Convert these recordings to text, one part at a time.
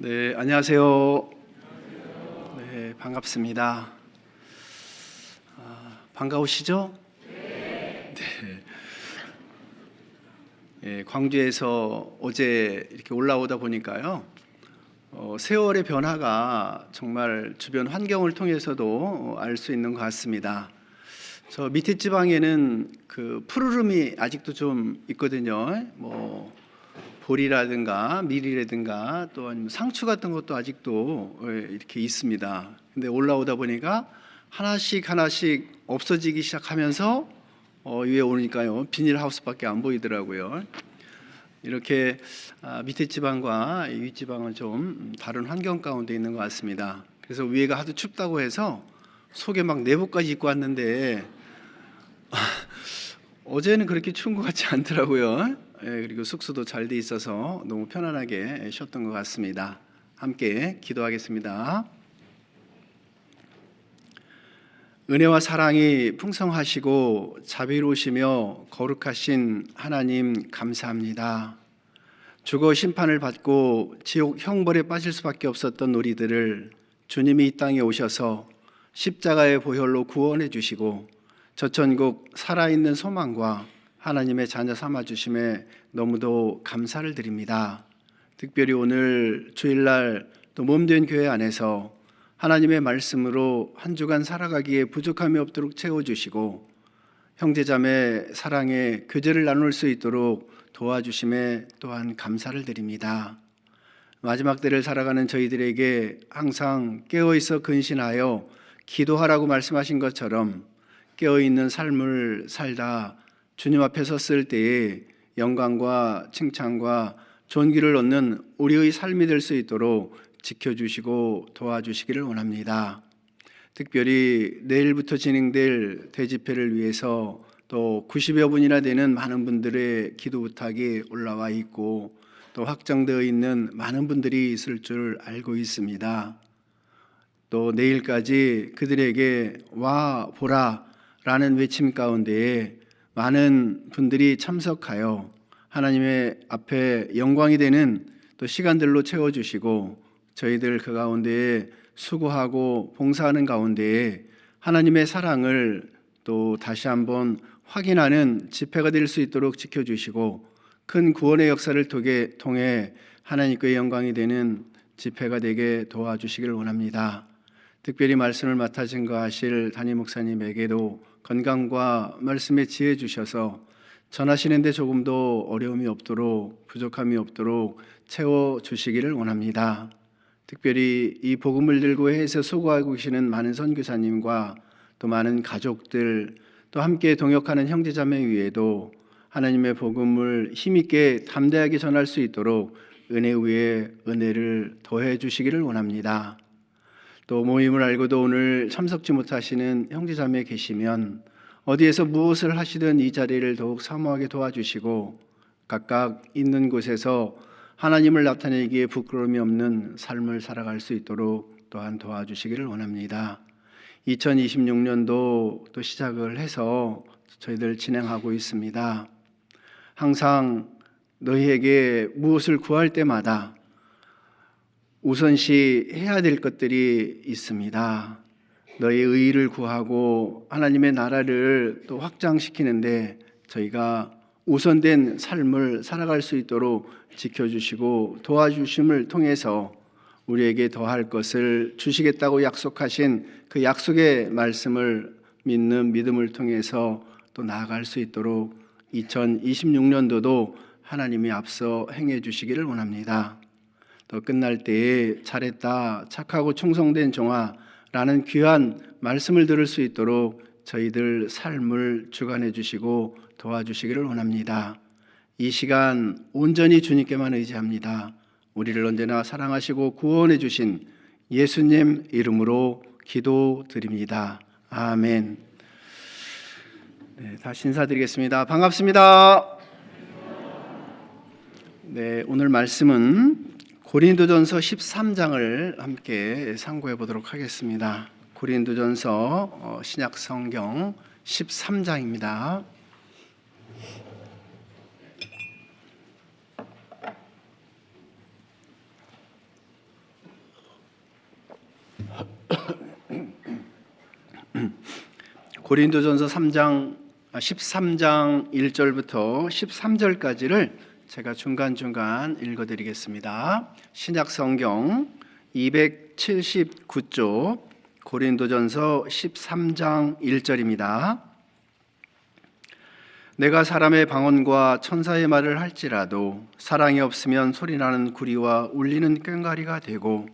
네, 안녕하세요. 네, 반갑습니다. 반가우시죠? 네. 예, 광주에서 어제 이렇게 올라오다 보니까요, 세월의 변화가 정말 주변 환경을 통해서도 알 수 있는 것 같습니다. 저 밑에 지방에는 그 푸르름이 아직도 좀 있거든요. 뭐 보리라든가 밀이라든가 또 아니면 상추 같은 것도 아직도 이렇게 있습니다. 근데 올라오다 보니까 하나씩 없어지기 시작하면서 위에 오니까요 비닐하우스밖에 안 보이더라고요. 이렇게 밑에 지방과 윗 지방은 좀 다른 환경 가운데 있는 것 같습니다. 그래서 위에가 하도 춥다고 해서 속에 막 내복까지 입고 왔는데 어제는 그렇게 추운 것 같지 않더라고요. 그리고 숙소도 잘 돼 있어서 너무 편안하게 쉬었던 것 같습니다. 함께 기도하겠습니다. 은혜와 사랑이 풍성하시고 자비로우시며 거룩하신 하나님 감사합니다. 주거 심판을 받고 지옥 형벌에 빠질 수밖에 없었던 우리들을 주님이 이 땅에 오셔서 십자가의 보혈로 구원해 주시고 저천국 살아있는 소망과 하나님의 자녀 삼아 주심에 너무도 감사를 드립니다. 특별히 오늘 주일날 또 몸된 교회 안에서 하나님의 말씀으로 한 주간 살아가기에 부족함이 없도록 채워주시고 형제자매 사랑의 교제를 나눌 수 있도록 도와주심에 또한 감사를 드립니다. 마지막 때를 살아가는 저희들에게 항상 깨어있어 근신하여 기도하라고 말씀하신 것처럼 깨어있는 삶을 살다 주님 앞에 섰을 때에 영광과 칭찬과 존귀를 얻는 우리의 삶이 될 수 있도록 지켜주시고 도와주시기를 원합니다. 특별히 내일부터 진행될 대집회를 위해서 또 90여 분이나 되는 많은 분들의 기도 부탁이 올라와 있고 또 확정되어 있는 많은 분들이 있을 줄 알고 있습니다. 또 내일까지 그들에게 와 보라 라는 외침 가운데에 많은 분들이 참석하여 하나님의 앞에 영광이 되는 또 시간들로 채워주시고 저희들 그 가운데에 수고하고 봉사하는 가운데에 하나님의 사랑을 또 다시 한번 확인하는 집회가 될 수 있도록 지켜주시고 큰 구원의 역사를 통해 하나님께 영광이 되는 집회가 되게 도와주시기를 원합니다. 특별히 말씀을 맡아 증거하실 담임 목사님에게도 건강과 말씀에 지혜 주셔서 전하시는데 조금도 어려움이 없도록 부족함이 없도록 채워주시기를 원합니다. 특별히 이 복음을 들고 해서 수고하고 계시는 많은 선교사님과 또 많은 가족들 또 함께 동역하는 형제자매 위에도 하나님의 복음을 힘있게 담대하게 전할 수 있도록 은혜 위에 은혜를 더해 주시기를 원합니다. 또 모임을 알고도 오늘 참석지 못하시는 형제자매 계시면 어디에서 무엇을 하시든 이 자리를 더욱 사모하게 도와주시고 각각 있는 곳에서 하나님을 나타내기에 부끄러움이 없는 삶을 살아갈 수 있도록 또한 도와주시기를 원합니다. 2026년도 또 시작을 해서 저희들 진행하고 있습니다. 항상 너희에게 무엇을 구할 때마다 우선시 해야 될 것들이 있습니다. 너희의 의의를 구하고 하나님의 나라를 또 확장시키는데 저희가 우선된 삶을 살아갈 수 있도록 지켜주시고 도와주심을 통해서 우리에게 더할 것을 주시겠다고 약속하신 그 약속의 말씀을 믿는 믿음을 통해서 또 나아갈 수 있도록 2026년도도 하나님이 앞서 행해 주시기를 원합니다. 또 끝날 때에 잘했다 착하고 충성된 종아라는 귀한 말씀을 들을 수 있도록 저희들 삶을 주관해 주시고 도와주시기를 원합니다. 이 시간 온전히 주님께만 의지합니다. 우리를 언제나 사랑하시고 구원해 주신 예수님 이름으로 기도드립니다. 아멘. 네, 다시 인사드리겠습니다. 반갑습니다. 네, 오늘 말씀은 고린도전서 13장을 함께 상고해 보도록 하겠습니다. 고린도전서 신약 성경 13장입니다. 고린도전서 13장 1절부터 13절까지를 제가 중간중간 읽어드리겠습니다. 신약성경 279쪽 고린도전서 13장 1절입니다. 내가 사람의 방언과 천사의 말을 할지라도 사랑이 없으면 소리나는 구리와 울리는 꽹과리가 되고,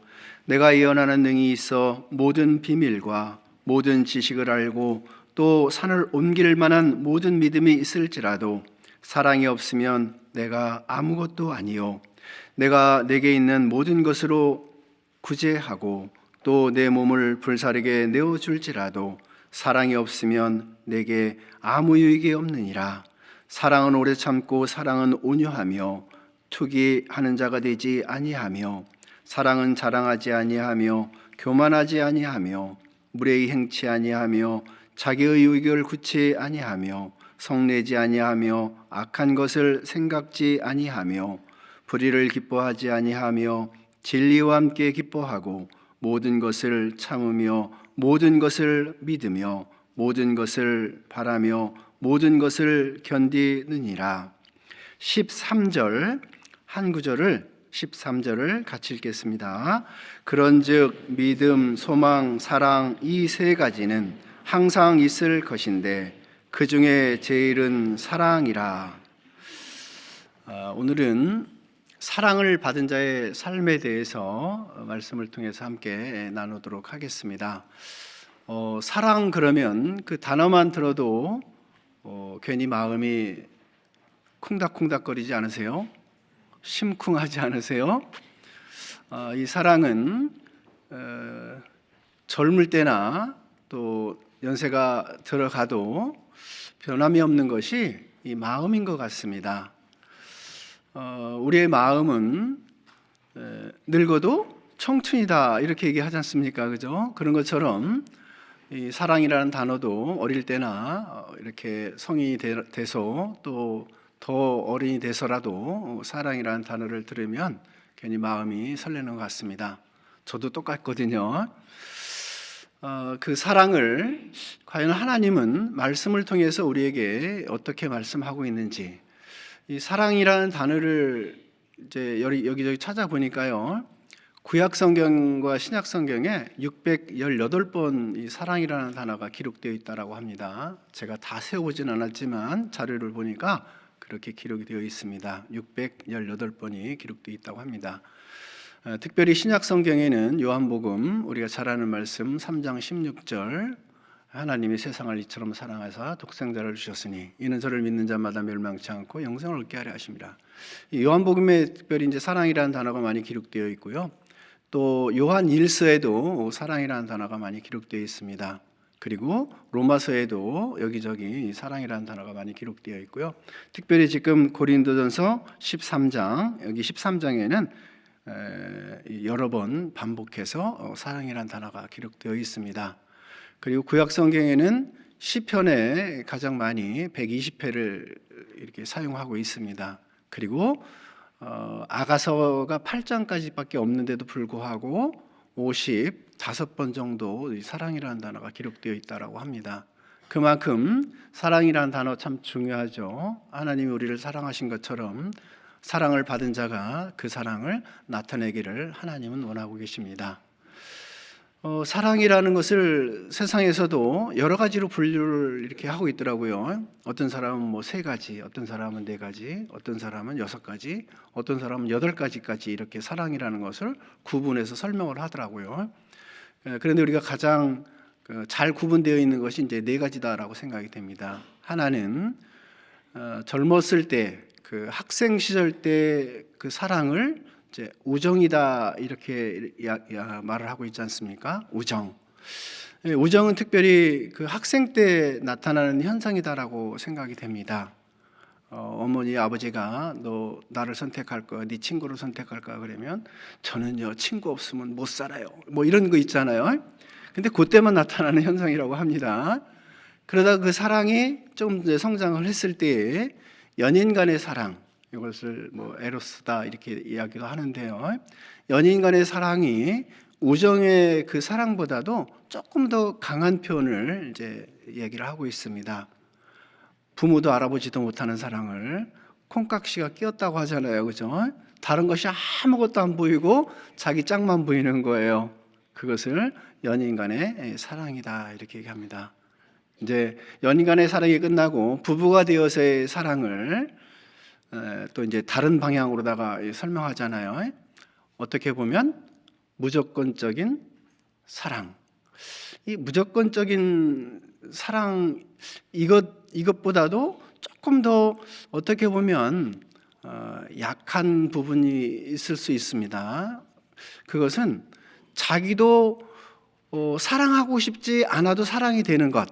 내가 예언하는 능이 있어 모든 비밀과 모든 지식을 알고 또 산을 옮길 만한 모든 믿음이 있을지라도 사랑이 없으면 내가 아무것도 아니요, 내가 내게 있는 모든 것으로 구제하고 또 내 몸을 불사르게 내어줄지라도 사랑이 없으면 내게 아무 유익이 없느니라. 사랑은 오래 참고 사랑은 온유하며 투기하는 자가 되지 아니하며, 사랑은 자랑하지 아니하며 교만하지 아니하며 무례히 행치 아니하며 자기의 유익을 굳이 아니하며 성내지 아니하며 악한 것을 생각지 아니하며 불의를 기뻐하지 아니하며 진리와 함께 기뻐하고 모든 것을 참으며 모든 것을 믿으며 모든 것을 바라며 모든 것을 견디느니라. 13절 한 구절을 13절을 같이 읽겠습니다. 그런즉 믿음, 소망, 사랑 이 세 가지는 항상 있을 것인데 그 중에 제일은 사랑이라. 오늘은 사랑을 받은 자의 삶에 대해서 말씀을 통해서 함께 나누도록 하겠습니다. 사랑 그러면 그 단어만 들어도 괜히 마음이 쿵닥쿵닥거리지 않으세요? 심쿵하지 않으세요? 이 사랑은 젊을 때나 또 연세가 들어가도 변함이 없는 것이 이 마음인 것 같습니다. 우리의 마음은 늙어도 청춘이다 이렇게 얘기하지 않습니까? 그죠? 그런 것처럼 이 사랑이라는 단어도 어릴 때나 이렇게 성인이 돼서 또 더 어른이 돼서라도 사랑이라는 단어를 들으면 괜히 마음이 설레는 것 같습니다. 저도 똑같거든요. 그 사랑을 과연 하나님은 말씀을 통해서 우리에게 어떻게 말씀하고 있는지, 이 사랑이라는 단어를 이제 여기저기 찾아보니까요, 구약 성경과 신약 성경에 618번 이 사랑이라는 단어가 기록되어 있다라고 합니다. 제가 다 세워보진 않았지만 자료를 보니까 그렇게 기록이 되어 있습니다. 618번이 기록되어 있다고 합니다. 특별히 신약 성경에는 요한복음 우리가 잘 아는 말씀 3장 16절, 하나님이 세상을 이처럼 사랑하사 독생자를 주셨으니 이는 저를 믿는 자마다 멸망치 않고 영생을 얻게 하려 하심이라. 요한복음에 특별히 이제 사랑이라는 단어가 많이 기록되어 있고요. 또 요한 1서에도 사랑이라는 단어가 많이 기록되어 있습니다. 그리고 로마서에도 여기저기 사랑이라는 단어가 많이 기록되어 있고요. 특별히 지금 고린도전서 13장, 여기 13장에는 여러 번 반복해서 사랑이라는 단어가 기록되어 있습니다. 그리고 구약 성경에는 시편에 가장 많이 120회를 이렇게 사용하고 있습니다. 그리고 아가서가 8장까지밖에 없는데도 불구하고 55번 정도 사랑이라는 단어가 기록되어 있다라고 합니다. 그만큼 사랑이라는 단어 참 중요하죠. 하나님이 우리를 사랑하신 것처럼 사랑을 받은 자가 그 사랑을 나타내기를 하나님은 원하고 계십니다. 사랑이라는 것을 세상에서도 여러 가지로 분류를 이렇게 하고 있더라고요. 어떤 사람은 뭐 3가지, 어떤 사람은 4가지, 어떤 사람은 6가지, 어떤 사람은 8가지까지 이렇게 사랑이라는 것을 구분해서 설명을 하더라고요. 그런데 우리가 가장 잘 구분되어 있는 것이 이제 4가지다라고 생각이 됩니다. 하나는 젊었을 때, 그 학생 시절 때 그 사랑을 이제 우정이다 이렇게 말을 하고 있지 않습니까? 우정은 특별히 그 학생 때 나타나는 현상이다라고 생각이 됩니다. 어머니 아버지가 너 나를 선택할 거야, 네 친구를 선택할 거야 그러면 저는요 친구 없으면 못 살아요 뭐 이런 거 있잖아요. 근데 그때만 나타나는 현상이라고 합니다. 그러다 그 사랑이 좀 성장을 했을 때에 연인 간의 사랑, 이것을 뭐 에로스다 이렇게 이야기도 하는데요. 연인 간의 사랑이 우정의 그 사랑보다도 조금 더 강한 표현을 이제 얘기를 하고 있습니다. 부모도 알아보지도 못하는 사랑을 콩깍지가 끼었다고 하잖아요, 그죠? 다른 것이 아무것도 안 보이고 자기 짝만 보이는 거예요. 그것을 연인 간의 사랑이다 이렇게 얘기합니다. 이제 연인 간의 사랑이 끝나고 부부가 되어서의 사랑을 또 이제 다른 방향으로다가 설명하잖아요. 어떻게 보면 무조건적인 사랑. 이 무조건적인 사랑 이것보다도 조금 더 어떻게 보면 약한 부분이 있을 수 있습니다. 그것은 자기도 사랑하고 싶지 않아도 사랑이 되는 것,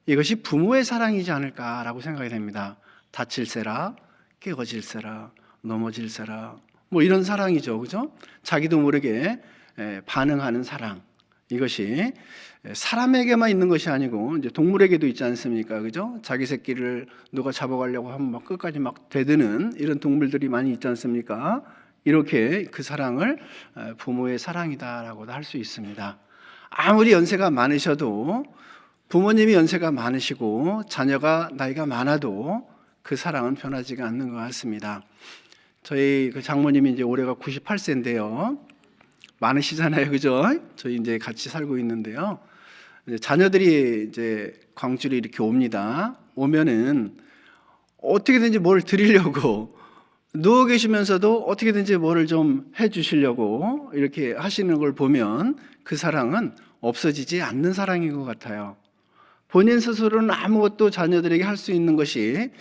이것이 부모의 사랑이지 않을까라고 생각이 됩니다. 다칠세라, 깨어질세라, 넘어질세라, 뭐 이런 사랑이죠, 그죠? 자기도 모르게 반응하는 사랑. 이것이 사람에게만 있는 것이 아니고 이제 동물에게도 있지 않습니까, 그죠? 자기 새끼를 누가 잡아가려고 하면 막 끝까지 막 대드는 이런 동물들이 많이 있지 않습니까? 이렇게 그 사랑을 부모의 사랑이다라고도 할 수 있습니다. 아무리 연세가 많으셔도 부모님이 연세가 많으시고 자녀가 나이가 많아도 그 사랑은 변하지가 않는 것 같습니다. 저희 그 장모님이 이제 올해가 98세인데요. 많으시잖아요, 그죠? 저희 이제 같이 살고 있는데요. 자녀들이 이제 광주로 이렇게 옵니다. 오면은 어떻게든지 뭘 드리려고 누워 계시면서도 어떻게든지 뭐를 좀 해주시려고 이렇게 하시는 걸 보면 그 사랑은 없어지지 않는 사랑인 것 같아요. 본인 스스로는 아무것도 자녀들에게 할 수 있는 것이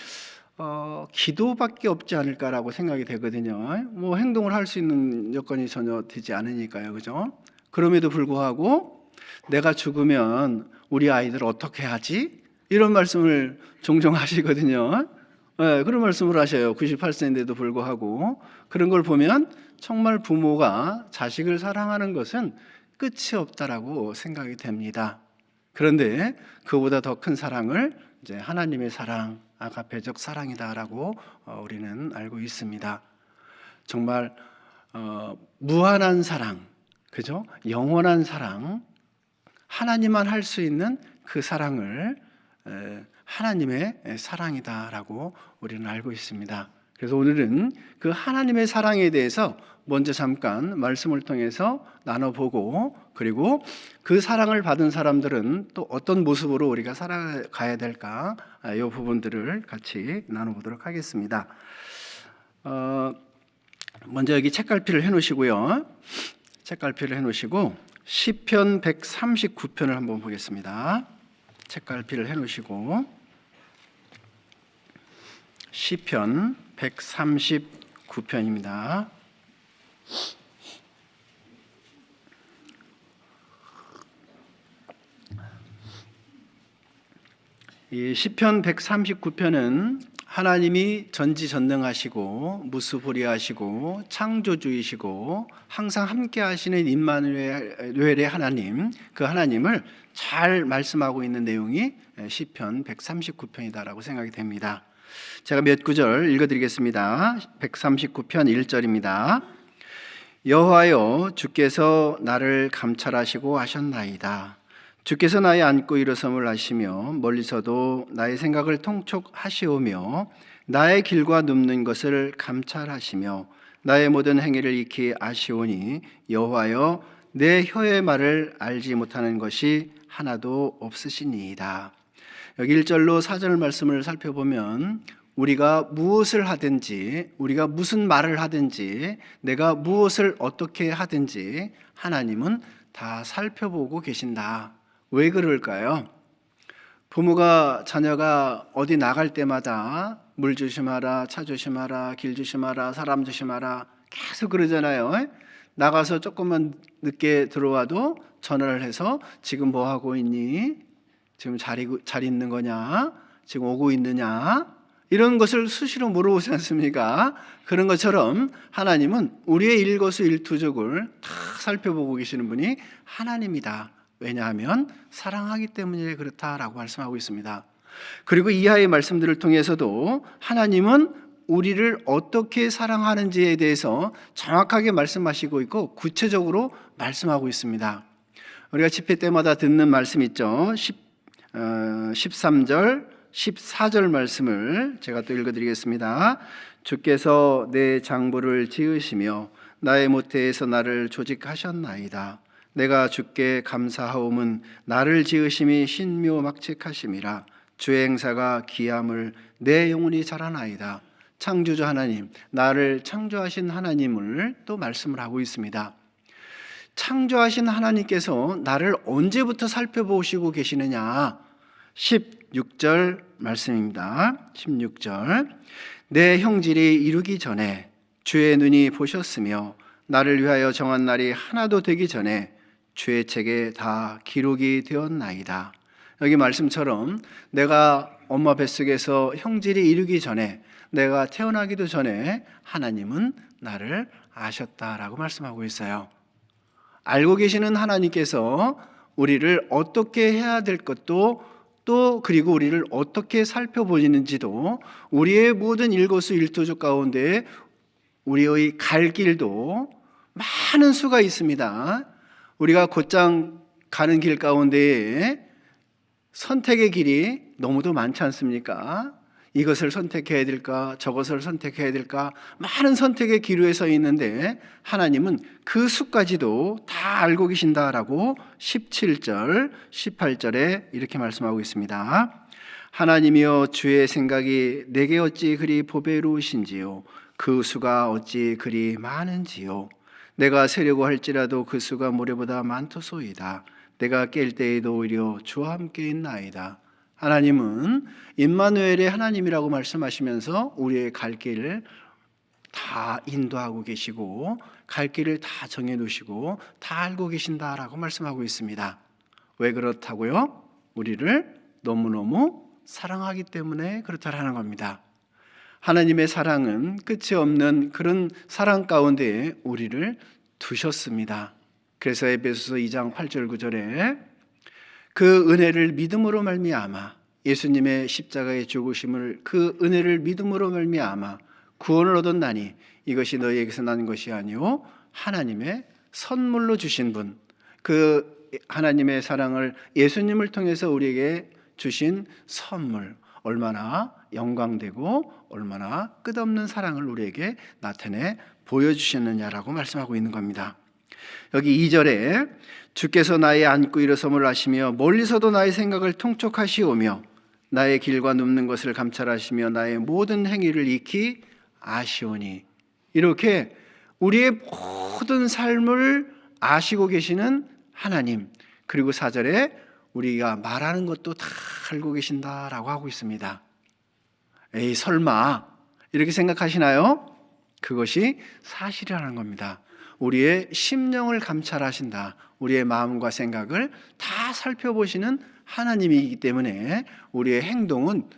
기도밖에 없지 않을까라고 생각이 되거든요. 뭐 행동을 할 수 있는 여건이 전혀 되지 않으니까요, 그죠? 그럼에도 불구하고 내가 죽으면 우리 아이들 어떻게 하지? 이런 말씀을 종종 하시거든요. 네, 그런 말씀을 하셔요. 98세인데도 불구하고. 그런 걸 보면 정말 부모가 자식을 사랑하는 것은 끝이 없다라고 생각이 됩니다. 그런데 그보다 더 큰 사랑을 이제 하나님의 사랑, 아가페적 사랑이다라고 우리는 알고 있습니다. 정말 무한한 사랑, 그죠? 영원한 사랑, 하나님만 할 수 있는 그 사랑을 하나님의 사랑이다라고 우리는 알고 있습니다. 그래서 오늘은 그 하나님의 사랑에 대해서 먼저 잠깐 말씀을 통해서 나눠보고, 그리고 그 사랑을 받은 사람들은 또 어떤 모습으로 우리가 살아가야 될까, 이 부분들을 같이 나눠보도록 하겠습니다. 먼저 여기 책갈피를 해놓으시고요. 책갈피를 해놓으시고 시편 139편을 한번 보겠습니다. 책갈피를 해놓으시고 시편 139편입니다. 이 시편 139편은 하나님이 전지전능하시고 무수보리하시고 창조주이시고 항상 함께 하시는 임마누엘의 하나님, 그 하나님을 잘 말씀하고 있는 내용이 시편 139편이다라고 생각이 됩니다. 제가 몇 구절 읽어드리겠습니다. 139편 1절입니다. 여호와여, 주께서 나를 감찰하시고 하셨나이다. 주께서 나의 앉고 일어섬을 아시며 멀리서도 나의 생각을 통촉하시오며 나의 길과 눕는 것을 감찰하시며 나의 모든 행위를 익히 아시오니 여호와여, 내 혀의 말을 알지 못하는 것이 하나도 없으시니이다. 여기 1절로 4절 말씀을 살펴보면 우리가 무엇을 하든지, 우리가 무슨 말을 하든지, 내가 무엇을 어떻게 하든지 하나님은 다 살펴보고 계신다. 왜 그럴까요? 부모가 자녀가 어디 나갈 때마다 물 조심하라, 차 조심하라, 길 조심하라, 사람 조심하라 계속 그러잖아요. 나가서 조금만 늦게 들어와도 전화를 해서 지금 뭐 하고 있니? 지금 잘 있는 거냐? 지금 오고 있느냐? 이런 것을 수시로 물어보지 않습니까? 그런 것처럼 하나님은 우리의 일거수일투족을 다 살펴보고 계시는 분이 하나님이다. 왜냐하면 사랑하기 때문에 그렇다라고 말씀하고 있습니다. 그리고 이하의 말씀들을 통해서도 하나님은 우리를 어떻게 사랑하는지에 대해서 정확하게 말씀하시고 있고 구체적으로 말씀하고 있습니다. 우리가 집회 때마다 듣는 말씀 있죠. 13절, 14절 말씀을 제가 또 읽어드리겠습니다. 주께서 내 장부를 지으시며 나의 모태에서 나를 조직하셨나이다. 내가 주께 감사하옴은 나를 지으심이 신묘막측하심이라. 주의 행사가 기함을 내 영혼이 자라나이다. 창조주 하나님, 나를 창조하신 하나님을 또 말씀을 하고 있습니다. 창조하신 하나님께서 나를 언제부터 살펴보시고 계시느냐? 16절 말씀입니다. 16절. 내 형질이 이루기 전에 주의 눈이 보셨으며 나를 위하여 정한 날이 하나도 되기 전에 주의 책에 다 기록이 되었나이다. 여기 말씀처럼 내가 엄마 뱃속에서 형질이 이루기 전에, 내가 태어나기도 전에 하나님은 나를 아셨다라고 말씀하고 있어요. 알고 계시는 하나님께서 우리를 어떻게 해야 될 것도, 또 그리고 우리를 어떻게 살펴보시는지도, 우리의 모든 일거수일투족 가운데 우리의 갈 길도 많은 수가 있습니다. 우리가 곧장 가는 길 가운데에 선택의 길이 너무도 많지 않습니까? 이것을 선택해야 될까, 저것을 선택해야 될까, 많은 선택의 기로에 서 있는데 하나님은 그 수까지도 다 알고 계신다라고 17절, 18절에 이렇게 말씀하고 있습니다. 하나님이여, 주의 생각이 내게 어찌 그리 보배로우신지요, 그 수가 어찌 그리 많은지요. 내가 세려고 할지라도 그 수가 모래보다 많도소이다. 내가 깰 때에도 오히려 주와 함께 있나이다. 하나님은 임마누엘의 하나님이라고 말씀하시면서 우리의 갈 길을 다 인도하고 계시고 갈 길을 다 정해놓으시고 다 알고 계신다라고 말씀하고 있습니다. 왜 그렇다고요? 우리를 너무너무 사랑하기 때문에 그렇다라는 겁니다. 하나님의 사랑은 끝이 없는 그런 사랑 가운데에 우리를 두셨습니다. 그래서 에베소서 2장 8절 9절에 그 은혜를 믿음으로 말미암아, 예수님의 십자가의 죽으심을, 그 은혜를 믿음으로 말미암아 구원을 얻었나니 이것이 너희에게서 난 것이 아니오 하나님의 선물로 주신 분, 그 하나님의 사랑을 예수님을 통해서 우리에게 주신 선물, 얼마나 영광되고 얼마나 끝없는 사랑을 우리에게 나타내 보여주셨느냐라고 말씀하고 있는 겁니다. 여기 2절에 주께서 나의 앉고 일어섬을 아시며 멀리서도 나의 생각을 통촉하시오며 나의 길과 눕는 것을 감찰하시며 나의 모든 행위를 익히 아시오니, 이렇게 우리의 모든 삶을 아시고 계시는 하나님, 그리고 4절에 우리가 말하는 것도 다 알고 계신다라고 하고 있습니다. 에이 설마 이렇게 생각하시나요? 그것이 사실이라는 겁니다. 우리의 심령을 감찰하신다, 우리의 마음과 생각을 다 살펴보시는 하나님이기 때문에 우리의 행동은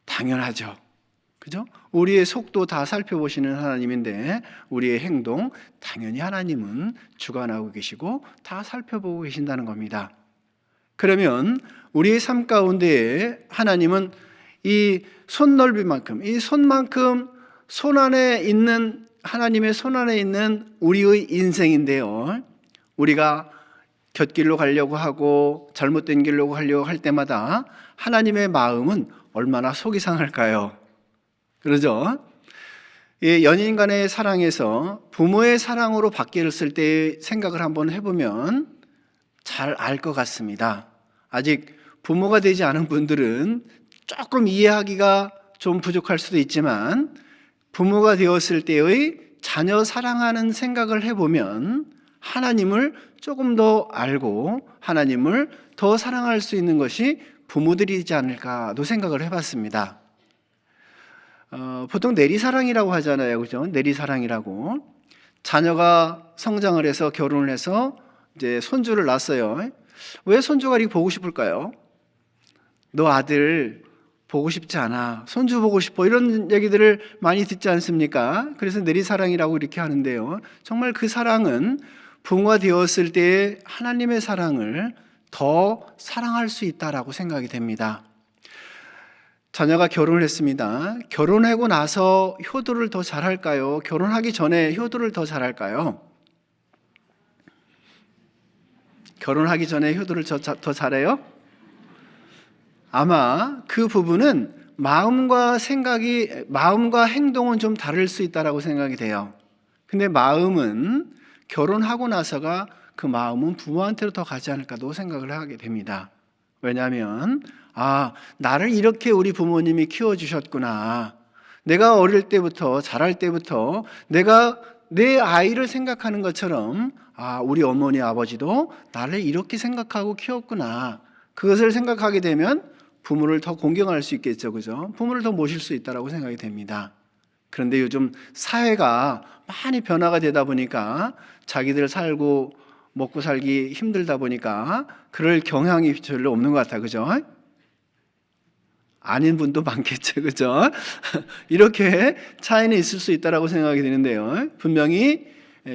당연하죠. 그죠? 우리의 속도 다 살펴보시는 하나님인데 우리의 행동 당연히 하나님은 주관하고 계시고 다 살펴보고 계신다는 겁니다. 그러면 우리의 삶 가운데 하나님은 이 손넓이만큼, 이 손만큼 손 안에 있는, 하나님의 손 안에 있는 우리의 인생인데요, 우리가 곁길로 가려고 하고 잘못된 길로 가려고 할 때마다 하나님의 마음은 얼마나 속이 상할까요? 그러죠? 연인 간의 사랑에서 부모의 사랑으로 바뀌었을 때의 생각을 한번 해보면 잘 알 것 같습니다. 아직 부모가 되지 않은 분들은 조금 이해하기가 좀 부족할 수도 있지만 부모가 되었을 때의 자녀 사랑하는 생각을 해보면 하나님을 조금 더 알고 하나님을 더 사랑할 수 있는 것이 부모들이지 않을까도 생각을 해봤습니다. 보통 내리사랑이라고 하잖아요, 그죠? 내리사랑이라고. 자녀가 성장을 해서 결혼을 해서 이제 손주를 낳았어요. 왜 손주가 이렇게 보고 싶을까요? 너 아들 보고 싶지 않아, 손주 보고 싶어, 이런 얘기들을 많이 듣지 않습니까? 그래서 내리사랑이라고 이렇게 하는데요, 정말 그 사랑은 부모가 되었을 때의 하나님의 사랑을 더 사랑할 수 있다라고 생각이 됩니다. 자녀가 결혼을 했습니다. 결혼하고 나서 효도를 더 잘할까요? 결혼하기 전에 효도를 더 잘할까요? 결혼하기 전에 효도를 더 잘해요? 아마 그 부분은 마음과 행동은 좀 다를 수 있다라고 생각이 돼요. 근데 마음은 결혼하고 나서가 그 마음은 부모한테로 더 가지 않을까도 생각을 하게 됩니다. 왜냐하면 나를 이렇게 우리 부모님이 키워주셨구나. 내가 어릴 때부터 자랄 때부터 내가 내 아이를 생각하는 것처럼 우리 어머니 아버지도 나를 이렇게 생각하고 키웠구나. 그것을 생각하게 되면 부모를 더 공경할 수 있겠죠, 그죠? 부모를 더 모실 수 있다라고 생각이 됩니다. 그런데 요즘 사회가 많이 변화가 되다 보니까 자기들 살고 먹고 살기 힘들다 보니까 그럴 경향이 별로 없는 것 같아요, 그죠? 아닌 분도 많겠죠, 그죠? 이렇게 차이는 있을 수 있다라고 생각이 드는데요. 분명히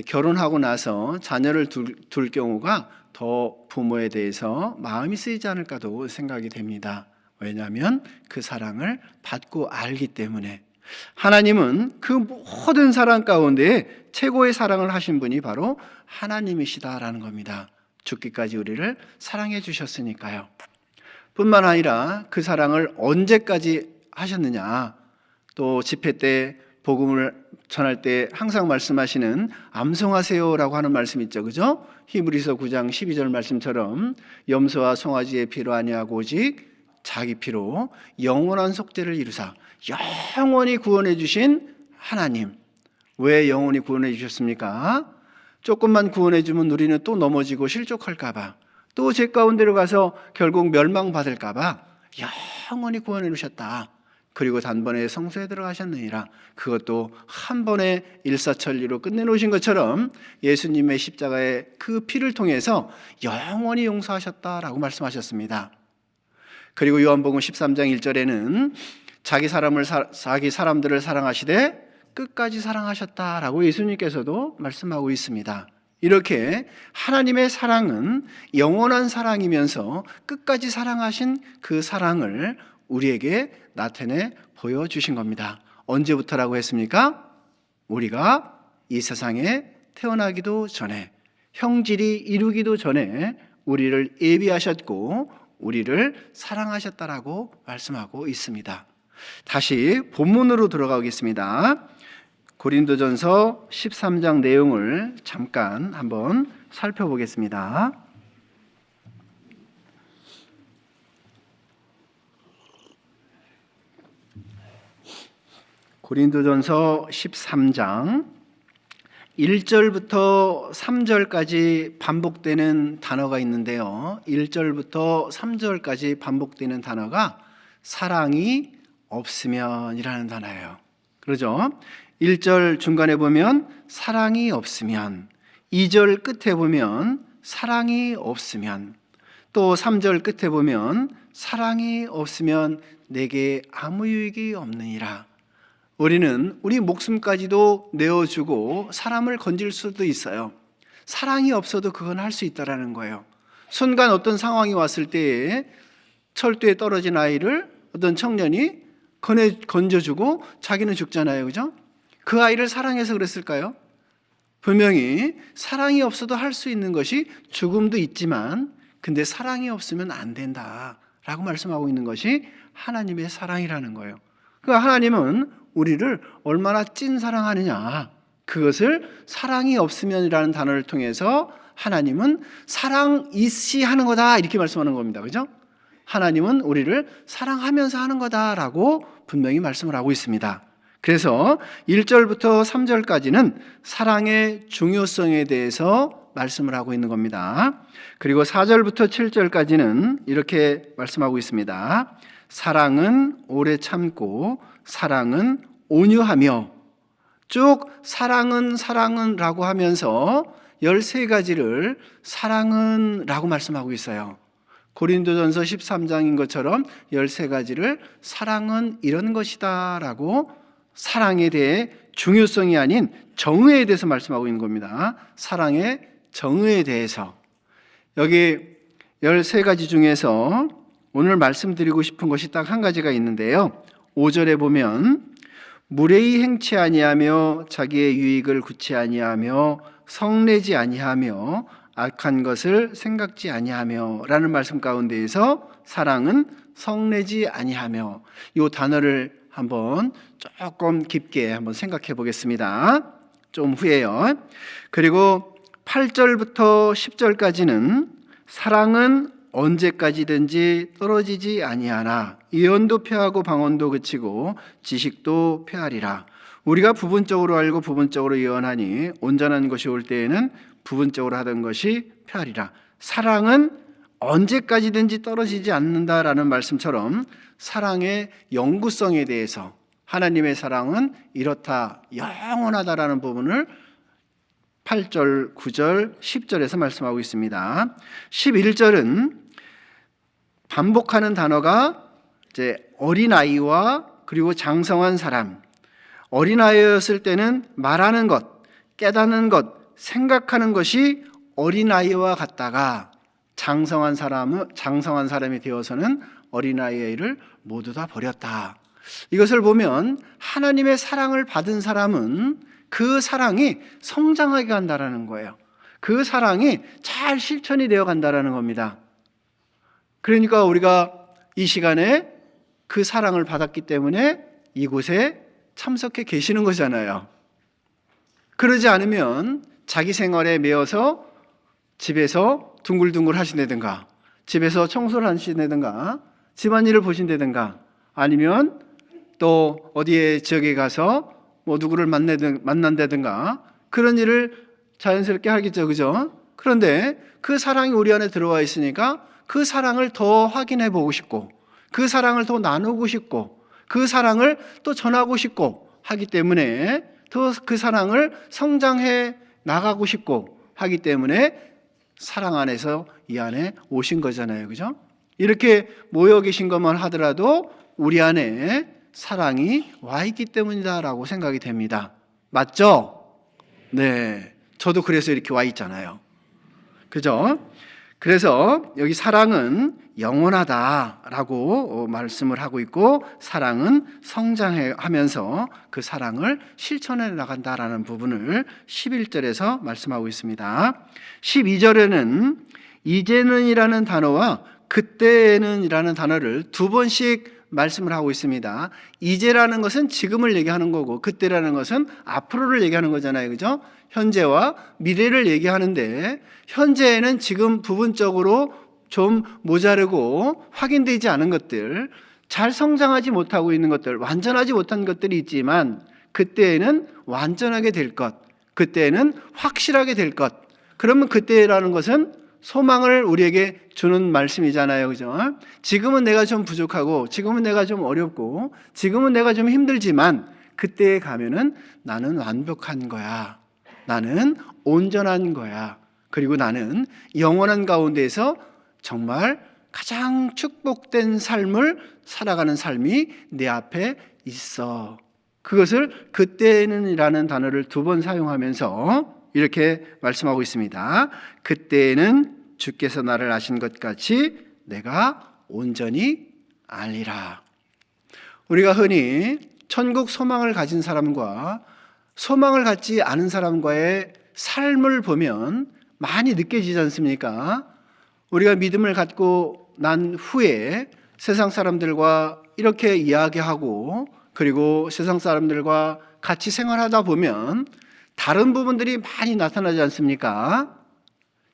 결혼하고 나서 자녀를 둘 경우가 더 부모에 대해서 마음이 쓰이지 않을까도 생각이 됩니다. 왜냐하면 그 사랑을 받고 알기 때문에. 하나님은 그 모든 사랑 가운데 최고의 사랑을 하신 분이 바로 하나님이시다라는 겁니다. 죽기까지 우리를 사랑해 주셨으니까요. 뿐만 아니라 그 사랑을 언제까지 하셨느냐, 또 집회 때 복음을 전할 때 항상 말씀하시는 암송하세요라고 하는 말씀 있죠, 그죠? 히브리서 9장 12절 말씀처럼 염소와 송아지의 피로 아니하고 오직 자기 피로 영원한 속죄를 이루사 영원히 구원해 주신 하나님. 왜 영원히 구원해 주셨습니까? 조금만 구원해 주면 우리는 또 넘어지고 실족할까 봐, 또 죄 가운데로 가서 결국 멸망받을까 봐 영원히 구원해 주셨다. 그리고 단번에 성소에 들어가셨느니라. 그것도 한 번에 일사천리로 끝내놓으신 것처럼 예수님의 십자가의 그 피를 통해서 영원히 용서하셨다라고 말씀하셨습니다. 그리고 요한복음 13장 1절에는 자기 사람들을 사랑하시되 끝까지 사랑하셨다라고 예수님께서도 말씀하고 있습니다. 이렇게 하나님의 사랑은 영원한 사랑이면서 끝까지 사랑하신 그 사랑을 우리에게 나타내 보여주신 겁니다. 언제부터라고 했습니까? 우리가 이 세상에 태어나기도 전에, 형질이 이루기도 전에 우리를 예비하셨고 우리를 사랑하셨다라고 말씀하고 있습니다. 다시 본문으로 들어가겠습니다. 고린도전서 13장 내용을 잠깐 한번 살펴보겠습니다. 고린도전서 13장 1절부터 3절까지 반복되는 단어가 있는데요. 1절부터 3절까지 반복되는 단어가 사랑이 없으면이라는 단어예요. 그러죠? 1절 중간에 보면 사랑이 없으면, 2절 끝에 보면 사랑이 없으면, 또 3절 끝에 보면 사랑이 없으면 내게 아무 유익이 없느니라. 우리는 우리 목숨까지도 내어주고 사람을 건질 수도 있어요. 사랑이 없어도 그건 할 수 있다라는 거예요. 순간 어떤 상황이 왔을 때에 철도에 떨어진 아이를 어떤 청년이 건져주고 자기는 죽잖아요, 그죠? 그 아이를 사랑해서 그랬을까요? 분명히 사랑이 없어도 할 수 있는 것이 죽음도 있지만, 근데 사랑이 없으면 안 된다라고 말씀하고 있는 것이 하나님의 사랑이라는 거예요. 그러니까 하나님은 우리를 얼마나 찐 사랑하느냐, 그것을 사랑이 없으면이라는 단어를 통해서 하나님은 사랑이시 하는 거다 이렇게 말씀하는 겁니다. 그죠? 하나님은 우리를 사랑하면서 하는 거다라고 분명히 말씀을 하고 있습니다. 그래서 1절부터 3절까지는 사랑의 중요성에 대해서 말씀을 하고 있는 겁니다. 그리고 4절부터 7절까지는 이렇게 말씀하고 있습니다. 사랑은 오래 참고 사랑은 온유하며, 쭉 사랑은 라고 하면서 13가지를 사랑은 라고 말씀하고 있어요. 고린도전서 13장인 것처럼 13가지를 사랑은 이런 것이다 라고 사랑에 대해 중요성이 아닌 정의에 대해서 말씀하고 있는 겁니다. 사랑의 정의에 대해서. 여기 13가지 중에서 오늘 말씀드리고 싶은 것이 딱 한 가지가 있는데요. 5절에 보면 무례히 행치 아니하며 자기의 유익을 굳지 아니하며 성내지 아니하며 악한 것을 생각지 아니하며 라는 말씀 가운데에서 사랑은 성내지 아니하며 이 단어를 한번 조금 깊게 한번 생각해 보겠습니다. 좀 후에요. 그리고 8절부터 10절까지는 사랑은 언제까지든지 떨어지지 아니하나 예언도 폐하고 방언도 그치고 지식도 폐하리라. 우리가 부분적으로 알고 부분적으로 예언하니 온전한 것이 올 때에는 부분적으로 하던 것이 폐하리라. 사랑은 언제까지든지 떨어지지 않는다라는 말씀처럼 사랑의 영구성에 대해서 하나님의 사랑은 이렇다, 영원하다라는 부분을 8절, 9절, 10절에서 말씀하고 있습니다. 11절은 반복하는 단어가 이제 어린아이와 그리고 장성한 사람. 어린아이였을 때는 말하는 것, 깨닫는 것, 생각하는 것이 어린아이와 같다가 장성한 사람이 되어서는 어린아이를 모두 다 버렸다. 이것을 보면 하나님의 사랑을 받은 사람은 그 사랑이 성장하게 간다라는 거예요. 그 사랑이 잘 실천이 되어 간다라는 겁니다. 그러니까 우리가 이 시간에 그 사랑을 받았기 때문에 이곳에 참석해 계시는 거잖아요. 그러지 않으면 자기 생활에 매여서 집에서 둥글둥글 하신다든가, 집에서 청소를 하신다든가, 집안일을 보신다든가, 아니면 또 어디에 지역에 가서 뭐 누구를 만난다든가 그런 일을 자연스럽게 하겠죠, 그죠? 그런데 그 사랑이 우리 안에 들어와 있으니까 그 사랑을 더 확인해 보고 싶고, 그 사랑을 더 나누고 싶고, 그 사랑을 또 전하고 싶고 하기 때문에 더 그 사랑을 성장해 나가고 싶고 하기 때문에 사랑 안에서 이 안에 오신 거잖아요, 그죠? 이렇게 모여 계신 것만 하더라도 우리 안에 사랑이 와 있기 때문이다라고 생각이 됩니다. 맞죠? 네, 저도 그래서 이렇게 와 있잖아요. 그죠? 그래서 여기 사랑은 영원하다라고 말씀을 하고 있고, 사랑은 성장하면서 그 사랑을 실천해 나간다라는 부분을 11절에서 말씀하고 있습니다. 12절에는 이제는이라는 단어와 그때는이라는 단어를 두 번씩 말씀을 하고 있습니다. 이제라는 것은 지금을 얘기하는 거고, 그때라는 것은 앞으로를 얘기하는 거잖아요, 그죠? 현재와 미래를 얘기하는데, 현재에는 지금 부분적으로 좀 모자르고 확인되지 않은 것들, 잘 성장하지 못하고 있는 것들, 완전하지 못한 것들이 있지만 그때에는 완전하게 될 것, 그때에는 확실하게 될 것. 그러면 그때라는 것은 소망을 우리에게 주는 말씀이잖아요, 그죠? 지금은 내가 좀 부족하고, 지금은 내가 좀 어렵고, 지금은 내가 좀 힘들지만 그때에 가면은 나는 완벽한 거야, 나는 온전한 거야, 그리고 나는 영원한 가운데에서 정말 가장 축복된 삶을 살아가는 삶이 내 앞에 있어. 그것을 그때는이라는 단어를 두 번 사용하면서 이렇게 말씀하고 있습니다. 그때에는 주께서 나를 아신 것 같이 내가 온전히 알리라. 우리가 흔히 천국 소망을 가진 사람과 소망을 갖지 않은 사람과의 삶을 보면 많이 느껴지지 않습니까? 우리가 믿음을 갖고 난 후에 세상 사람들과 이렇게 이야기하고, 그리고 세상 사람들과 같이 생활하다 보면 다른 부분들이 많이 나타나지 않습니까?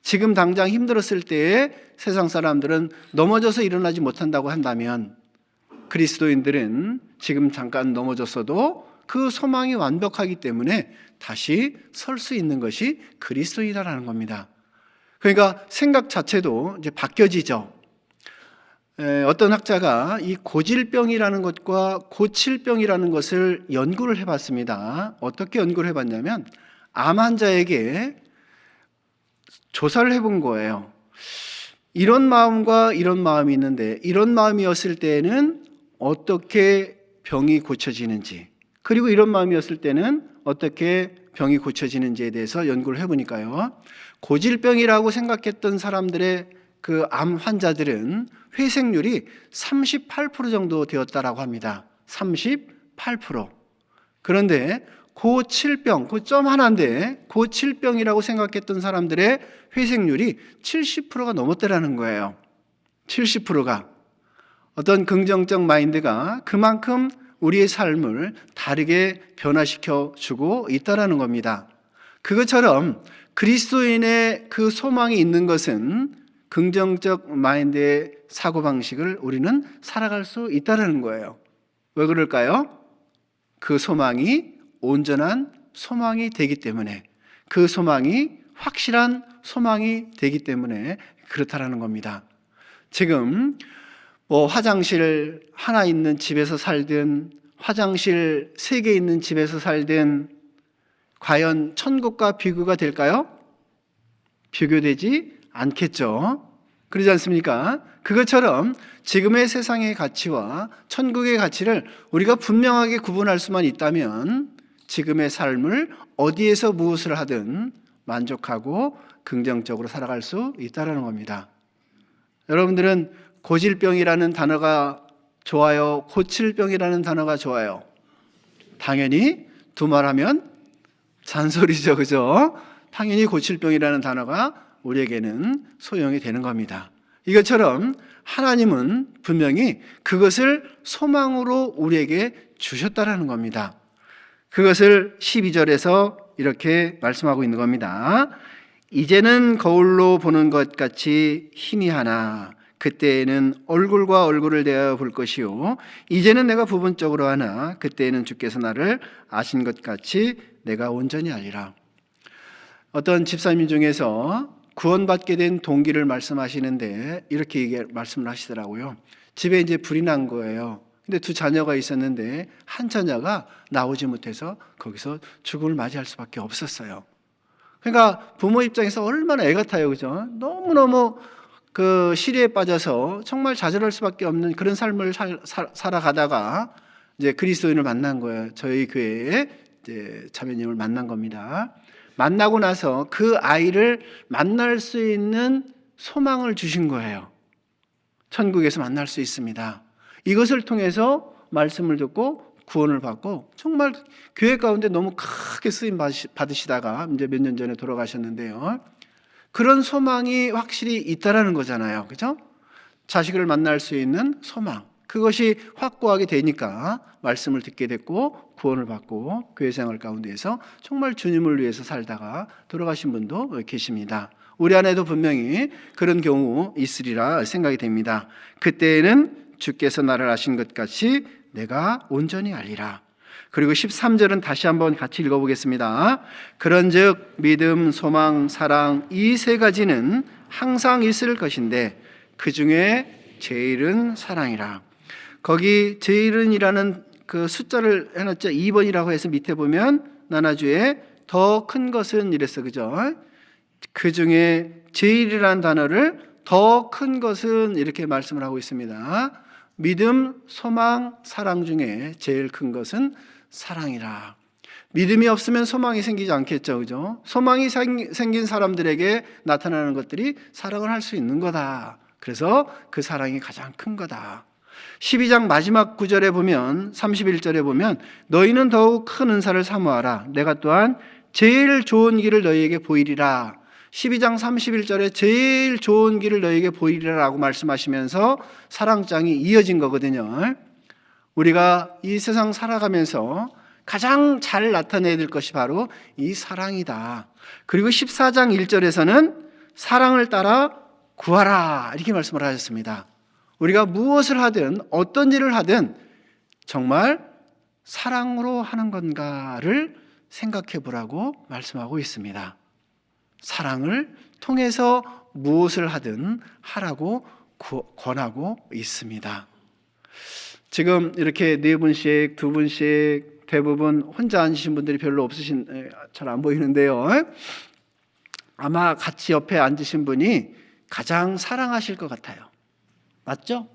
지금 당장 힘들었을 때에 세상 사람들은 넘어져서 일어나지 못한다고 한다면, 그리스도인들은 지금 잠깐 넘어졌어도 그 소망이 완벽하기 때문에 다시 설 수 있는 것이 그리스도이다라는 겁니다. 그러니까 생각 자체도 이제 바뀌어지죠. 어떤 학자가 이 고질병이라는 것과 고칠병이라는 것을 연구를 해봤습니다. 어떻게 연구를 해봤냐면, 암 환자에게 조사를 해본 거예요. 이런 마음과 이런 마음이 있는데, 이런 마음이었을 때는 어떻게 병이 고쳐지는지, 그리고 이런 마음이었을 때는 어떻게 병이 고쳐지는지에 대해서 연구를 해보니까요, 고질병이라고 생각했던 사람들의 그 암 환자들은 회생률이 38% 정도 되었다라고 합니다. 38%. 그런데 고칠병, 그 점 하나인데 고칠병이라고 생각했던 사람들의 회생률이 70%가 넘었다라는 거예요. 70%가. 어떤 긍정적 마인드가 그만큼 우리의 삶을 다르게 변화시켜 주고 있다라는 겁니다. 그것처럼 그리스도인의 그 소망이 있는 것은 긍정적 마인드의 사고방식을 우리는 살아갈 수 있다는 거예요. 왜 그럴까요? 그 소망이 온전한 소망이 되기 때문에, 그 소망이 확실한 소망이 되기 때문에 그렇다라는 겁니다. 지금 화장실 하나 있는 집에서 살든 화장실 3개 있는 집에서 살든 과연 천국과 비교가 될까요? 비교되지 않겠죠. 그러지 않습니까? 그것처럼 지금의 세상의 가치와 천국의 가치를 우리가 분명하게 구분할 수만 있다면 지금의 삶을 어디에서 무엇을 하든 만족하고 긍정적으로 살아갈 수 있다는 겁니다. 여러분들은 고질병이라는 단어가 좋아요? 고칠병이라는 단어가 좋아요? 당연히 두말하면 잔소리죠. 그죠? 당연히 고칠병이라는 단어가 우리에게는 소용이 되는 겁니다. 이것처럼 하나님은 분명히 그것을 소망으로 우리에게 주셨다라는 겁니다. 그것을 12절에서 이렇게 말씀하고 있는 겁니다. 이제는 거울로 보는 것 같이 희미하나 그때에는 얼굴과 얼굴을 대하여 볼 것이요 이제는 내가 부분적으로 하나 그때에는 주께서 나를 아신 것 같이 내가 온전히 알리라. 어떤 집사님 중에서 구원받게 된 동기를 말씀하시는데 이렇게 말씀을 하시더라고요. 집에 이제 불이 난 거예요. 근데 2 자녀가 있었는데 한 자녀가 나오지 못해서 거기서 죽음을 맞이할 수밖에 없었어요. 그러니까 부모 입장에서 얼마나 애 같아요. 그죠? 너무너무 그 시리에 빠져서 정말 좌절할 수밖에 없는 그런 삶을 살아가다가 이제 그리스도인을 만난 거예요. 저희 교회에 이제 자매님을 만난 겁니다. 만나고 나서 그 아이를 만날 수 있는 소망을 주신 거예요. 천국에서 만날 수 있습니다. 이것을 통해서 말씀을 듣고 구원을 받고 정말 교회 가운데 너무 크게 쓰임 받으시다가 이제 몇 년 전에 돌아가셨는데요. 그런 소망이 확실히 있다라는 거잖아요. 그죠? 자식을 만날 수 있는 소망. 그것이 확고하게 되니까 말씀을 듣게 됐고 구원을 받고 교회 생활 가운데에서 정말 주님을 위해서 살다가 돌아가신 분도 계십니다. 우리 안에도 분명히 그런 경우 있으리라 생각이 됩니다. 그때에는 주께서 나를 아신 것 같이 내가 온전히 알리라. 그리고 13절은 다시 한번 같이 읽어보겠습니다. 그런즉 믿음, 소망, 사랑 이 3가지는 항상 있을 것인데 그 중에 제일은 사랑이라. 거기 제일은이라는 그 숫자를 해놨죠. 2번이라고 해서 밑에 보면 나나주에 더 큰 것은 이랬어. 그죠? 그 중에 제일이라는 단어를 더 큰 것은 이렇게 말씀을 하고 있습니다. 믿음, 소망, 사랑 중에 제일 큰 것은 사랑이라. 믿음이 없으면 소망이 생기지 않겠죠. 그죠? 소망이 생긴 사람들에게 나타나는 것들이 사랑을 할 수 있는 거다. 그래서 그 사랑이 가장 큰 거다. 12장 마지막 구절에 보면 31절에 보면 너희는 더욱 큰 은사를 사모하라. 내가 또한 제일 좋은 길을 너희에게 보이리라. 12장 31절에 제일 좋은 길을 너희에게 보이리라 라고 말씀하시면서 사랑장이 이어진 거거든요. 우리가 이 세상 살아가면서 가장 잘 나타내야 될 것이 바로 이 사랑이다. 그리고 14장 1절에서는 사랑을 따라 구하라 이렇게 말씀을 하셨습니다. 우리가 무엇을 하든 어떤 일을 하든 정말 사랑으로 하는 건가를 생각해 보라고 말씀하고 있습니다. 사랑을 통해서 무엇을 하든 하라고 권하고 있습니다. 지금 이렇게 4분씩 2분씩 대부분 혼자 앉으신 분들이 별로 없으신, 잘 안 보이는데요. 아마 같이 옆에 앉으신 분이 가장 사랑하실 것 같아요. 맞죠?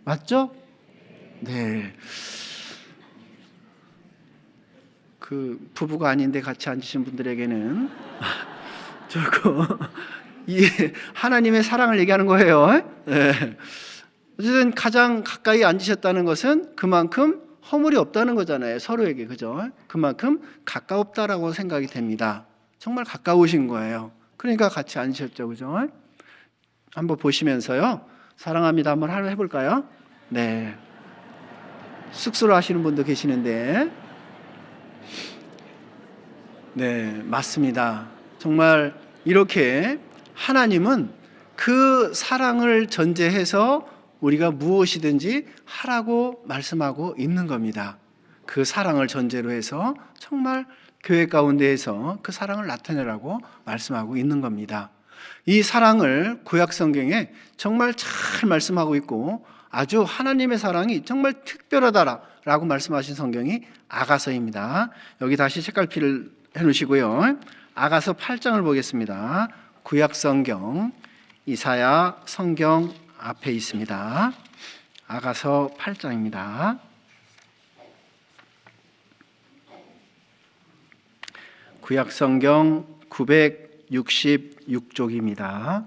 맞죠? 네. 그 부부가 아닌데 같이 앉으신 분들에게는 조금 이 하나님의 사랑을 얘기하는 거예요. 네. 어쨌든 가장 가까이 앉으셨다는 것은 그만큼 허물이 없다는 거잖아요. 서로에게. 그죠? 그만큼 가까웠다라고 생각이 됩니다. 정말 가까우신 거예요. 그러니까 같이 앉으셨죠. 그죠? 한번 보시면서요. 사랑합니다. 한번 해볼까요? 네. 쑥스러워 하시는 분도 계시는데. 네, 맞습니다. 정말 이렇게 하나님은 그 사랑을 전제해서 우리가 무엇이든지 하라고 말씀하고 있는 겁니다. 그 사랑을 전제로 해서 정말 교회 가운데에서 그 사랑을 나타내라고 말씀하고 있는 겁니다. 이 사랑을 구약 성경에 정말 잘 말씀하고 있고 아주 하나님의 사랑이 정말 특별하다라고 말씀하신 성경이 아가서입니다. 여기 다시 책갈피를 해놓으시고요. 아가서 8장을 보겠습니다. 구약 성경 이사야 성경 앞에 있습니다. 아가서 8장입니다. 구약 성경 966쪽입니다.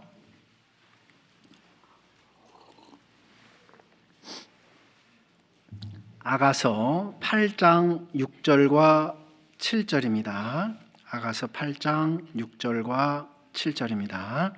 아가서 8장 6절과 7절입니다. 아가서 8장 6절과 7절입니다.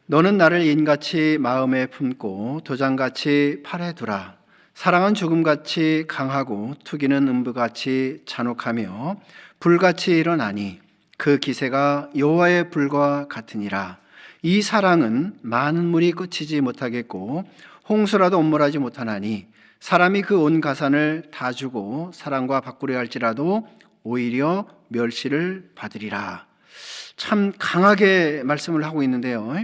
너는 나를 인같이 마음에 품고 도장같이 팔에 두라. 사랑은 죽음같이 강하고 투기는 음부같이 잔혹하며 불같이 일어나니 그 기세가 여호와의 불과 같으니라. 이 사랑은 많은 물이 그치지 못하겠고 홍수라도 엄물하지 못하나니 사람이 그 온 가산을 다 주고 사랑과 바꾸려 할지라도 오히려 멸시를 받으리라. 참 강하게 말씀을 하고 있는데요.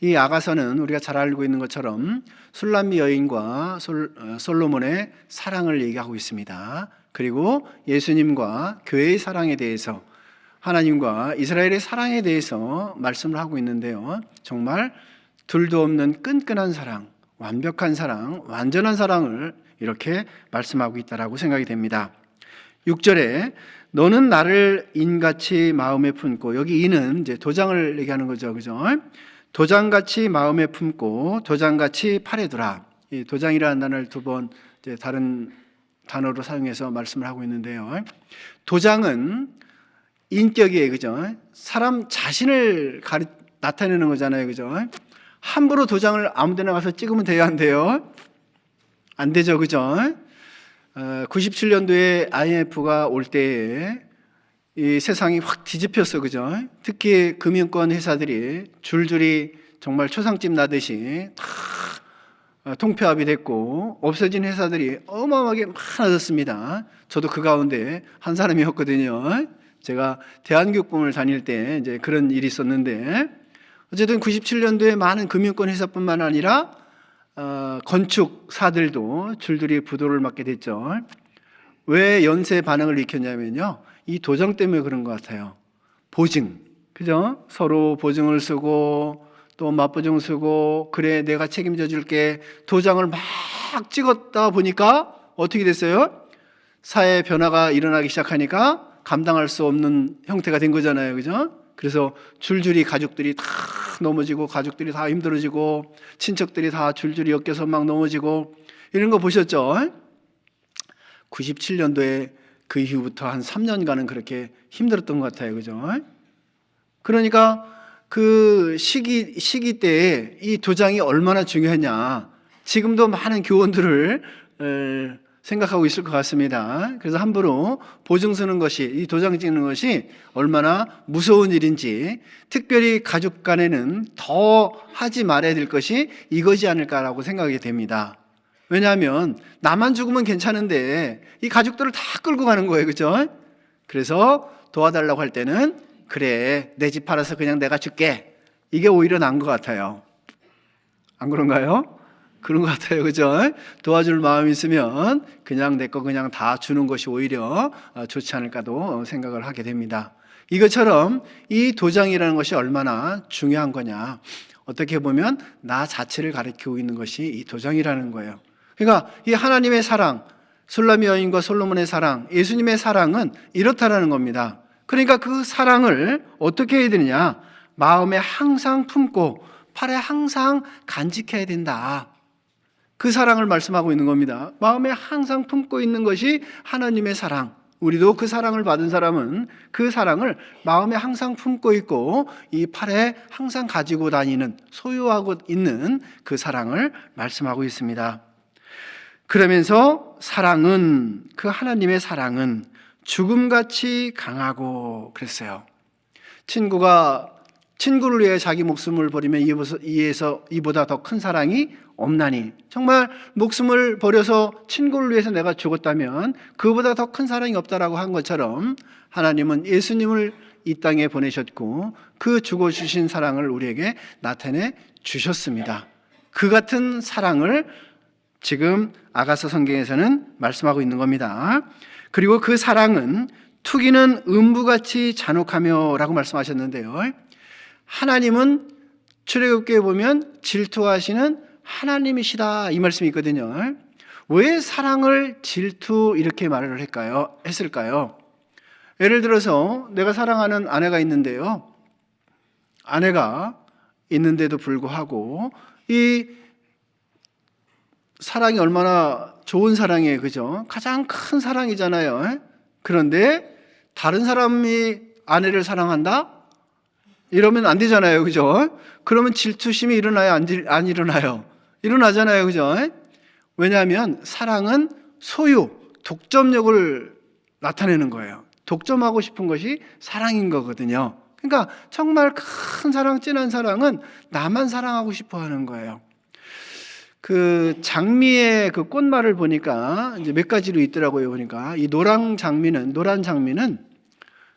이 아가서는 우리가 잘 알고 있는 것처럼 술람미 여인과 솔로몬의 사랑을 얘기하고 있습니다. 그리고 예수님과 교회의 사랑에 대해서, 하나님과 이스라엘의 사랑에 대해서 말씀을 하고 있는데요. 정말 둘도 없는 끈끈한 사랑, 완벽한 사랑, 완전한 사랑을 이렇게 말씀하고 있다라고 생각이 됩니다. 6절에 너는 나를 인같이 마음에 품고, 여기 인은 이제 도장을 얘기하는 거죠. 그죠? 도장같이 마음에 품고 도장같이 팔에 두라. 이 도장이라는 단어를 두 번 다른 단어로 사용해서 말씀을 하고 있는데요. 도장은 인격이에요. 그죠? 사람 자신을 나타내는 거잖아요. 그죠? 함부로 도장을 아무 데나 가서 찍으면 돼요, 안 돼요? 안 되죠. 그죠? 97년도에 IMF가 올 때에 이 세상이 확 뒤집혔어. 그죠? 특히 금융권 회사들이 줄줄이 정말 초상집 나듯이 다 통폐합이 됐고 없어진 회사들이 어마어마하게 많아졌습니다. 저도 그 가운데 한 사람이었거든요. 제가 대한교육공을 다닐 때 이제 그런 일이 있었는데, 어쨌든 97년도에 많은 금융권 회사뿐만 아니라 건축사들도 줄줄이 부도를 맞게 됐죠. 왜 연쇄 반응을 일으켰냐면요, 이 도장 때문에 그런 것 같아요. 보증, 그죠? 서로 보증을 쓰고 또 맞보증 쓰고, 그래 내가 책임져 줄게 도장을 막 찍었다 보니까 어떻게 됐어요? 사회 변화가 일어나기 시작하니까 감당할 수 없는 형태가 된 거잖아요. 그죠? 그래서 줄줄이 가족들이 다 넘어지고, 가족들이 다 힘들어지고, 친척들이 다 줄줄이 엮여서 막 넘어지고, 이런 거 보셨죠? 97년도에 그 이후부터 한 3년간은 그렇게 힘들었던 것 같아요. 그죠? 그러니까 그 시기 때에 이 도장이 얼마나 중요했냐, 지금도 많은 교원들을 생각하고 있을 것 같습니다. 그래서 함부로 보증 쓰는 것이, 이 도장 찍는 것이 얼마나 무서운 일인지, 특별히 가족 간에는 더 하지 말아야 될 것이 이거지 않을까라고 생각이 됩니다. 왜냐하면 나만 죽으면 괜찮은데 이 가족들을 다 끌고 가는 거예요. 그죠? 그래서 도와달라고 할 때는 그래 내 집 팔아서 그냥 내가 줄게, 이게 오히려 나은 것 같아요. 안 그런가요? 그런 것 같아요. 그죠? 도와줄 마음이 있으면 그냥 내 거 그냥 다 주는 것이 오히려 좋지 않을까도 생각을 하게 됩니다. 이것처럼 이 도장이라는 것이 얼마나 중요한 거냐, 어떻게 보면 나 자체를 가리키고 있는 것이 이 도장이라는 거예요. 그러니까 이 하나님의 사랑, 술람미 여인과 솔로몬의 사랑, 예수님의 사랑은 이렇다라는 겁니다. 그러니까 그 사랑을 어떻게 해야 되느냐, 마음에 항상 품고 팔에 항상 간직해야 된다. 그 사랑을 말씀하고 있는 겁니다. 마음에 항상 품고 있는 것이 하나님의 사랑. 우리도 그 사랑을 받은 사람은 그 사랑을 마음에 항상 품고 있고 이 팔에 항상 가지고 다니는, 소유하고 있는 그 사랑을 말씀하고 있습니다. 그러면서 사랑은, 그 하나님의 사랑은 죽음같이 강하고 그랬어요. 친구를 위해 자기 목숨을 버리면 이보다 더 큰 사랑이 없나니. 정말 목숨을 버려서 친구를 위해서 내가 죽었다면 그보다 더 큰 사랑이 없다라고 한 것처럼 하나님은 예수님을 이 땅에 보내셨고 그 죽어주신 사랑을 우리에게 나타내 주셨습니다. 그 같은 사랑을 지금 아가서 성경에서는 말씀하고 있는 겁니다. 그리고 그 사랑은 투기는 음부같이 잔혹하며 라고 말씀하셨는데요. 하나님은 출애굽기에 보면 질투하시는 하나님이시다 이 말씀이 있거든요. 왜 사랑을 질투 이렇게 말을 했을까요? 예를 들어서 내가 사랑하는 아내가 있는데요. 아내가 있는데도 불구하고 이 사랑이 얼마나 좋은 사랑이에요. 그죠? 가장 큰 사랑이잖아요. 그런데 다른 사람이 아내를 사랑한다? 이러면 안 되잖아요. 그죠? 그러면 질투심이 일어나요? 안 일어나요? 일어나잖아요. 그죠? 왜냐하면 사랑은 소유, 독점력을 나타내는 거예요. 독점하고 싶은 것이 사랑인 거거든요. 그러니까 정말 큰 사랑, 진한 사랑은 나만 사랑하고 싶어 하는 거예요. 그 장미의 그 꽃말을 보니까 이제 몇 가지로 있더라고요. 보니까 이 노란 장미는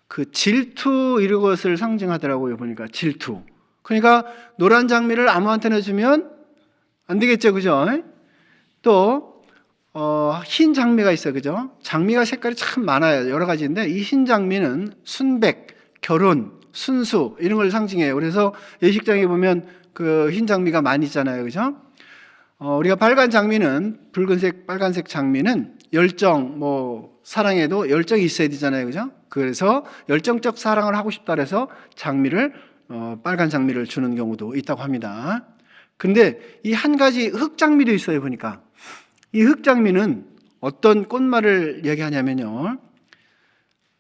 그 질투 이런 것을 상징하더라고요. 보니까 질투. 그러니까 노란 장미를 아무한테나 주면 안 되겠죠. 그죠? 또 흰 장미가 있어요. 그죠? 장미가 색깔이 참 많아요. 여러 가지인데 이 흰 장미는 순백, 결혼, 순수 이런 걸 상징해요. 그래서 예식장에 보면 그 흰 장미가 많이 있잖아요. 그죠? 우리가 빨간 장미는, 붉은색, 빨간색 장미는 열정, 사랑에도 열정이 있어야 되잖아요. 그죠? 그래서 열정적 사랑을 하고 싶다 그래서 장미를, 빨간 장미를 주는 경우도 있다고 합니다. 근데 이 한 가지 흑장미도 있어요. 보니까. 이 흑장미는 어떤 꽃말을 얘기하냐면요.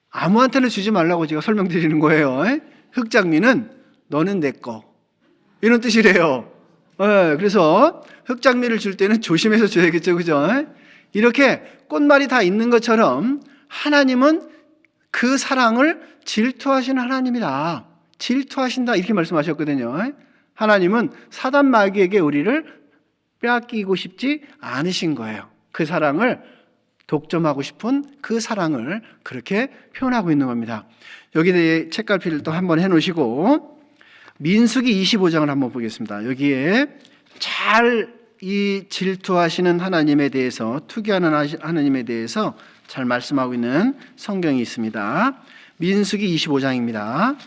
아무한테나 주지 말라고 제가 설명드리는 거예요. 흑장미는 너는 내 거. 이런 뜻이래요. 그래서 흑장미를 줄 때는 조심해서 줘야겠죠. 그죠? 이렇게 꽃말이 다 있는 것처럼 하나님은 그 사랑을 질투하시는 하나님이다. 질투하신다. 이렇게 말씀하셨거든요. 하나님은 사단 마귀에게 우리를 빼앗기고 싶지 않으신 거예요. 그 사랑을 독점하고 싶은 그 사랑을 그렇게 표현하고 있는 겁니다. 여기에 책갈피를 또 한번 해놓으시고 민수기 25장을 한번 보겠습니다. 여기에 잘 이 질투하시는 하나님에 대해서, 투기하는 하나님에 대해서 잘 말씀하고 있는 성경이 있습니다. 민수기 25장입니다.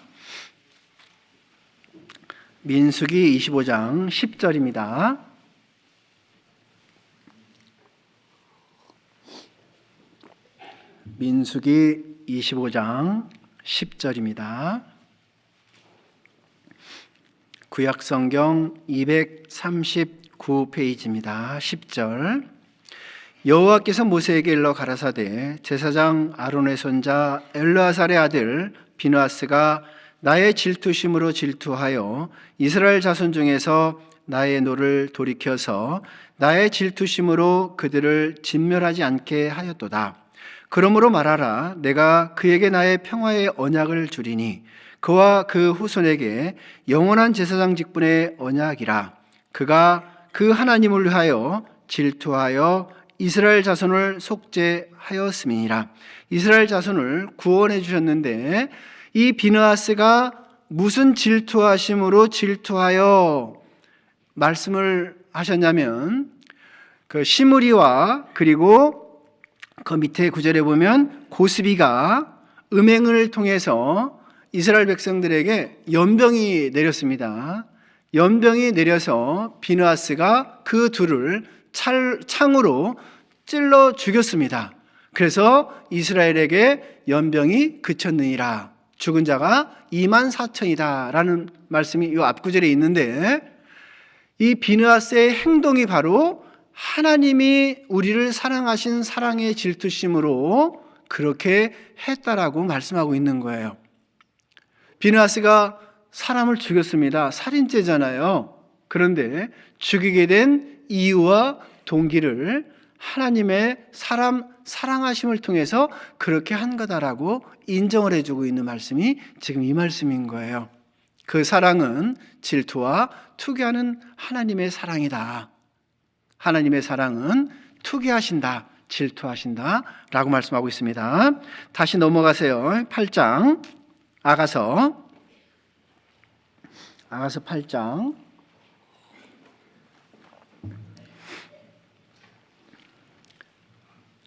민수기 25장 10절입니다. 민수기 25장 10절입니다. 구약성경 239페이지입니다. 10절. 여호와께서 모세에게 일러 가라사대 제사장 아론의 손자 엘르아살의 아들 비느하스가 나의 질투심으로 질투하여 이스라엘 자손 중에서 나의 노를 돌이켜서 나의 질투심으로 그들을 진멸하지 않게 하였도다. 그러므로 말하라. 내가 그에게 나의 평화의 언약을 주리니 그와 그 후손에게 영원한 제사장 직분의 언약이라. 그가 그 하나님을 위하여 질투하여 이스라엘 자손을 속죄하였음이니라. 이스라엘 자손을 구원해 주셨는데 이 비느하스가 무슨 질투하심으로 질투하여 말씀을 하셨냐면 그 시므리와 그리고 그 밑에 구절에 보면 고스비가 음행을 통해서 이스라엘 백성들에게 연병이 내렸습니다. 연병이 내려서 비느하스가 그 둘을 창으로 찔러 죽였습니다. 그래서 이스라엘에게 연병이 그쳤느니라. 죽은 자가 24,000이다 라는 말씀이 이 앞구절에 있는데, 이 비느하스의 행동이 바로 하나님이 우리를 사랑하신 사랑의 질투심으로 그렇게 했다라고 말씀하고 있는 거예요. 비느하스가 사람을 죽였습니다. 살인죄잖아요. 그런데 죽이게 된 이유와 동기를 하나님의 사랑하심을 통해서 그렇게 한 거다라고 인정을 해주고 있는 말씀이 지금 이 말씀인 거예요. 그 사랑은 질투와 투기하는 하나님의 사랑이다. 하나님의 사랑은 투기하신다, 질투하신다 라고 말씀하고 있습니다. 다시 넘어가세요. 8장 아가서 8장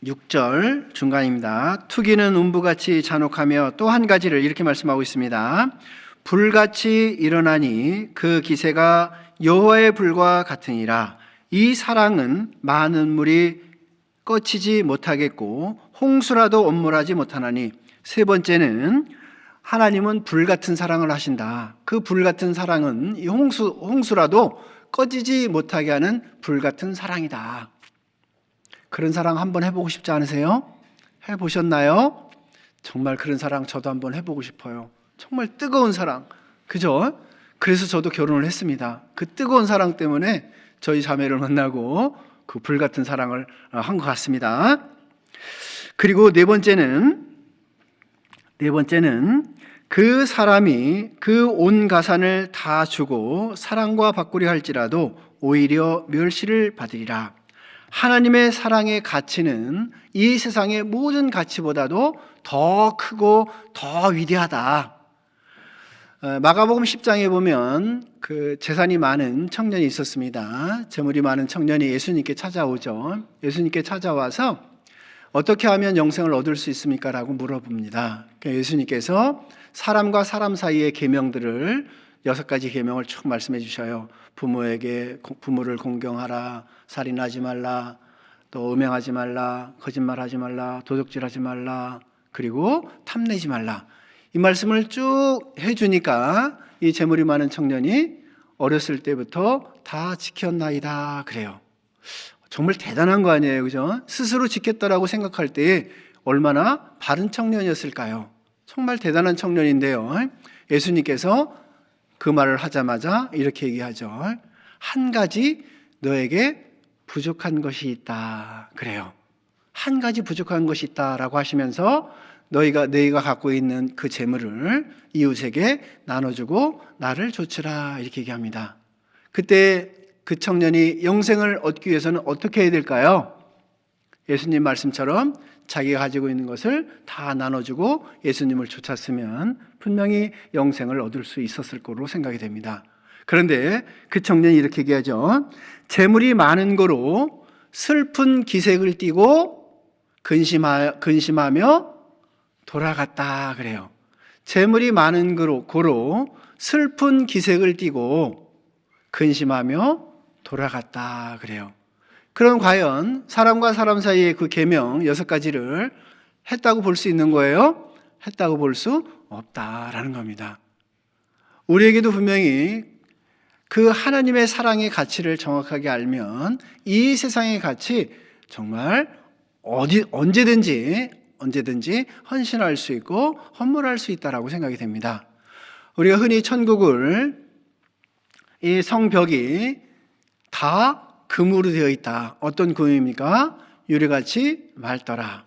6절 중간입니다. 투기는 음부같이 잔혹하며 또 한 가지를 이렇게 말씀하고 있습니다. 불같이 일어나니 그 기세가 여호와의 불과 같으니라. 이 사랑은 많은 물이 꺼치지 못하겠고 홍수라도 엄물하지 못하나니. 세 번째는 하나님은 불같은 사랑을 하신다. 그 불같은 사랑은 이 홍수라도 꺼지지 못하게 하는 불같은 사랑이다. 그런 사랑 한번 해보고 싶지 않으세요? 해보셨나요? 정말 그런 사랑 저도 한번 해보고 싶어요. 정말 뜨거운 사랑, 그죠? 그래서 저도 결혼을 했습니다. 그 뜨거운 사랑 때문에 저희 자매를 만나고 그 불같은 사랑을 한 것 같습니다. 그리고 네 번째는 그 사람이 그 온 가산을 다 주고 사랑과 바꾸려 할지라도 오히려 멸시를 받으리라. 하나님의 사랑의 가치는 이 세상의 모든 가치보다도 더 크고 더 위대하다. 마가복음 10장에 보면 그 재산이 많은 청년이 있었습니다. 재물이 많은 청년이 예수님께 찾아오죠. 예수님께 찾아와서 어떻게 하면 영생을 얻을 수 있습니까? 라고 물어봅니다. 예수님께서 사람과 사람 사이의 계명들을 6가지 계명을 쭉 말씀해 주셔요. 부모를 공경하라, 살인하지 말라, 또 음행하지 말라, 거짓말하지 말라, 도둑질하지 말라, 그리고 탐내지 말라. 이 말씀을 쭉 해주니까 이 재물이 많은 청년이 어렸을 때부터 다 지켰나이다 그래요. 정말 대단한 거 아니에요, 그죠? 스스로 지켰다라고 생각할 때 얼마나 바른 청년이었을까요? 정말 대단한 청년인데요. 예수님께서 그 말을 하자마자 이렇게 얘기하죠. 한 가지 너에게 부족한 것이 있다 그래요. 한 가지 부족한 것이 있다라고 하시면서 너희가 갖고 있는 그 재물을 이웃에게 나눠주고 나를 좇으라 이렇게 얘기합니다. 그때 그 청년이 영생을 얻기 위해서는 어떻게 해야 될까요? 예수님 말씀처럼 자기가 가지고 있는 것을 다 나눠주고 예수님을 좇았으면 분명히 영생을 얻을 수 있었을 거로 생각이 됩니다. 그런데 그 청년이 이렇게 얘기하죠. 재물이 많은 거로 슬픈 기색을 띠고 근심하며 돌아갔다 그래요. 재물이 많은 거로 슬픈 기색을 띠고 근심하며 돌아갔다 그래요. 그럼 과연 사람과 사람 사이의 그 계명 6가지를 했다고 볼 수 있는 거예요? 했다고 볼 수 없다라는 겁니다. 우리에게도 분명히 그 하나님의 사랑의 가치를 정확하게 알면 이 세상의 가치 정말 언제든지 헌신할 수 있고 헌물할 수 있다라고 생각이 됩니다. 우리가 흔히 천국을 이 성벽이 다 금으로 되어 있다. 어떤 금입니까? 유리같이 맑더라.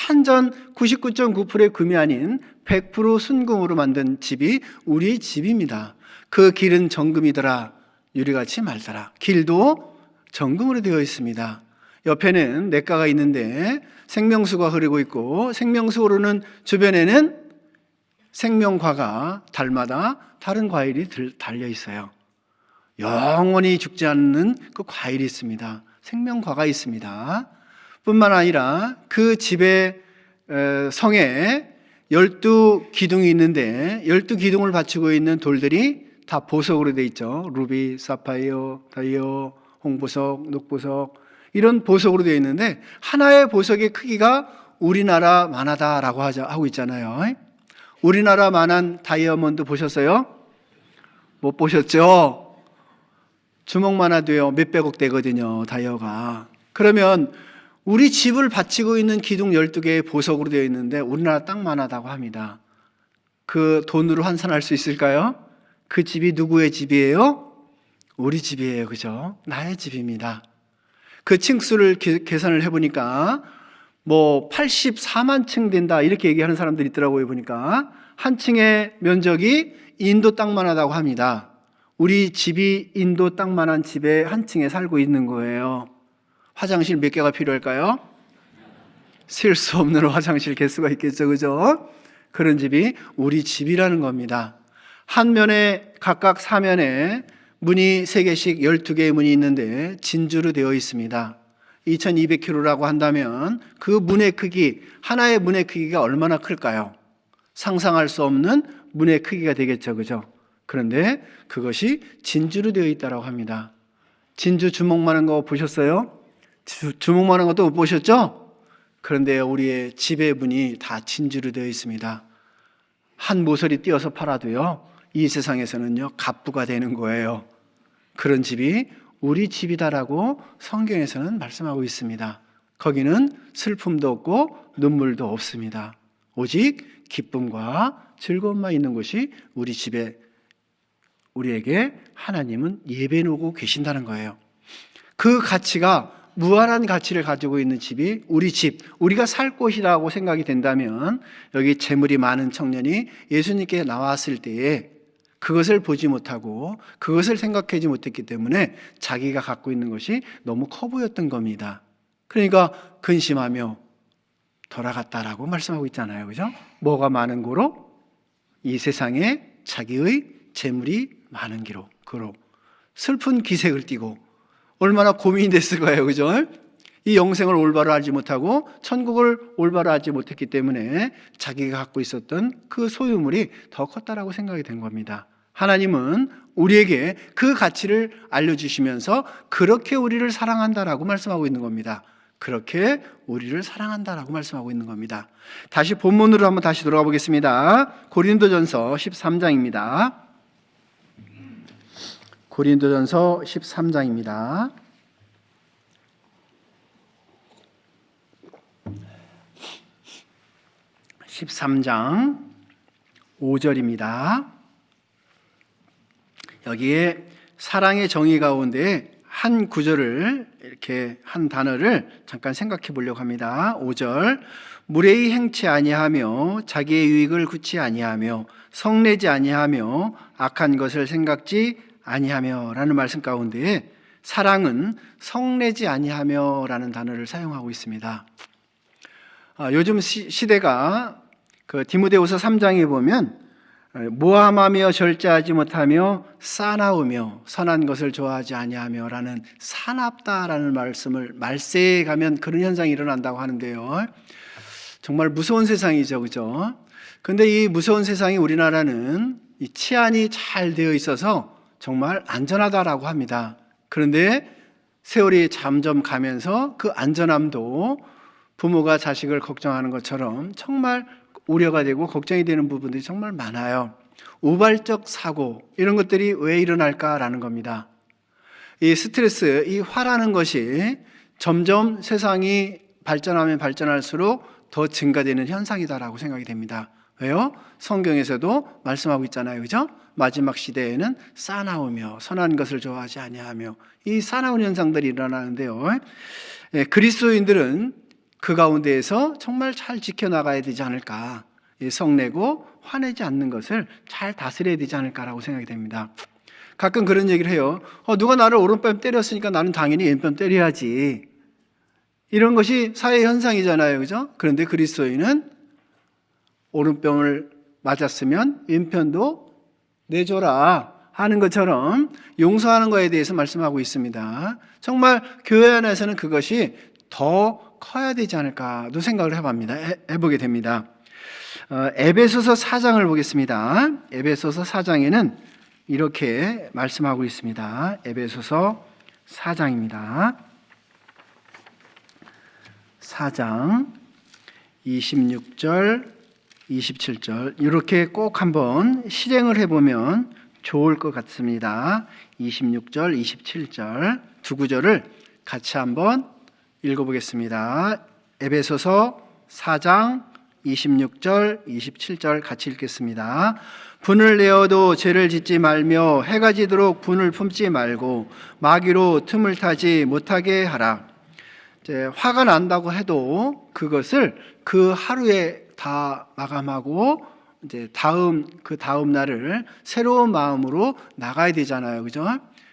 완전 99.9%의 금이 아닌 100% 순금으로 만든 집이 우리 집입니다. 그 길은 정금이더라. 유리같이 맑더라. 길도 정금으로 되어 있습니다. 옆에는 냇가가 있는데 생명수가 흐르고 있고 생명수 흐르는 주변에는 생명과가 달마다 다른 과일이 달려 있어요. 영원히 죽지 않는 그 과일이 있습니다. 생명과가 있습니다. 뿐만 아니라 그 집의 성에 12기둥이 있는데 12기둥을 받치고 있는 돌들이 다 보석으로 되어 있죠. 루비, 사파이어, 다이어, 홍보석, 녹보석 이런 보석으로 되어 있는데 하나의 보석의 크기가 우리나라 만하다라고 하고 있잖아요. 우리나라만한 다이아몬드 보셨어요? 못 보셨죠? 주먹만 해도요 몇백억 되거든요, 다이아가. 그러면 우리 집을 바치고 있는 기둥 12개의 보석으로 되어 있는데 우리나라 땅만 하다고 합니다. 그 돈으로 환산할 수 있을까요? 그 집이 누구의 집이에요? 우리 집이에요. 그죠? 나의 집입니다. 그 층수를 계산을 해보니까 뭐 84만 층 된다 이렇게 얘기하는 사람들이 있더라고요. 보니까 한 층의 면적이 인도 땅만 하다고 합니다. 우리 집이 인도 땅만한 집에 한 층에 살고 있는 거예요. 화장실 몇 개가 필요할까요? 셀 수 없는 화장실 개수가 있겠죠. 그죠? 그런 집이 우리 집이라는 겁니다. 한 면에 각각 사면에 문이 3개씩 12개의 문이 있는데 진주로 되어 있습니다. 2200km라고 한다면 그 문의 크기, 하나의 문의 크기가 얼마나 클까요? 상상할 수 없는 문의 크기가 되겠죠. 그죠? 그런데 그것이 진주로 되어 있다고 합니다. 진주 주먹만한 거 보셨어요? 주먹만한 것도 못 보셨죠? 그런데 우리의 집의 문이 다 진주로 되어 있습니다. 한 모서리 띄어서 팔아도요, 이 세상에서는요, 갑부가 되는 거예요. 그런 집이 우리 집이다라고 성경에서는 말씀하고 있습니다. 거기는 슬픔도 없고 눈물도 없습니다. 오직 기쁨과 즐거움만 있는 곳이 우리 집에, 우리에게 하나님은 예배놓고 계신다는 거예요. 그 가치가 무한한 가치를 가지고 있는 집이 우리 집, 우리가 살 곳이라고 생각이 된다면 여기 재물이 많은 청년이 예수님께 나왔을 때에 그것을 보지 못하고 그것을 생각하지 못했기 때문에 자기가 갖고 있는 것이 너무 커 보였던 겁니다. 그러니까 근심하며 돌아갔다라고 말씀하고 있잖아요. 그죠? 뭐가 많은 고로? 이 세상에 자기의 재물이 많은 기로, 그로 슬픈 기색을 띠고 얼마나 고민이 됐을 거예요. 그죠? 이 영생을 올바로 알지 못하고 천국을 올바로 알지 못했기 때문에 자기가 갖고 있었던 그 소유물이 더 컸다라고 생각이 된 겁니다. 하나님은 우리에게 그 가치를 알려주시면서 그렇게 우리를 사랑한다라고 말씀하고 있는 겁니다. 그렇게 우리를 사랑한다라고 말씀하고 있는 겁니다. 다시 본문으로 한번 다시 돌아가 보겠습니다. 고린도전서 13장입니다. 고린도전서 13장입니다. 13장 5절입니다. 여기에 사랑의 정의 가운데 한 구절을, 이렇게 한 단어를 잠깐 생각해 보려고 합니다. 5절, 무례히 행치 아니하며 자기의 유익을 굳지 아니하며 성내지 아니하며 악한 것을 생각지 아니하며 라는 말씀 가운데 사랑은 성내지 아니하며 라는 단어를 사용하고 있습니다. 요즘 시대가 그 디모데후서 3장에 보면 모함하며 절제하지 못하며 싸나우며 선한 것을 좋아하지 아니하며 라는 사납다라는 말씀을, 말세에 가면 그런 현상이 일어난다고 하는데요. 정말 무서운 세상이죠. 그죠? 근데 이 무서운 세상이 우리나라는 이 치안이 잘 되어 있어서 정말 안전하다라고 합니다. 그런데 세월이 점점 가면서 그 안전함도 부모가 자식을 걱정하는 것처럼 정말 우려가 되고 걱정이 되는 부분들이 정말 많아요. 우발적 사고, 이런 것들이 왜 일어날까라는 겁니다. 이 스트레스, 이 화라는 것이 점점 세상이 발전하면 발전할수록 더 증가되는 현상이다라고 생각이 됩니다. 왜요? 성경에서도 말씀하고 있잖아요. 그죠? 마지막 시대에는 싸나우며 선한 것을 좋아하지 아니하며, 이 싸나운 현상들이 일어나는데요. 그리스도인들은 그 가운데에서 정말 잘 지켜나가야 되지 않을까. 성내고 화내지 않는 것을 잘 다스려야 되지 않을까라고 생각이 됩니다. 가끔 그런 얘기를 해요. 누가 나를 오른뺨 때렸으니까 나는 당연히 왼뺨 때려야지. 이런 것이 사회 현상이잖아요. 그죠? 그런데 그리스도인은 오른뺨을 맞았으면 왼편도 내줘라 하는 것처럼 용서하는 것에 대해서 말씀하고 있습니다. 정말 교회 안에서는 그것이 더 커야 되지 않을까도 생각을 해보게 됩니다. 에베소서 4장을 보겠습니다. 에베소서 4장에는 이렇게 말씀하고 있습니다. 에베소서 4장입니다. 4장 26절, 27절 이렇게 꼭 한번 실행을 해보면 좋을 것 같습니다. 26절, 27절 두 구절을 같이 한번 읽어보겠습니다. 에베소서 4장 26절, 27절 같이 읽겠습니다. 분을 내어도 죄를 짓지 말며 해가 지도록 분을 품지 말고 마귀로 틈을 타지 못하게 하라. 이제 화가 난다고 해도 그것을 그 하루에 다 마감하고 이제 그 다음 날을 새로운 마음으로 나가야 되잖아요, 그죠?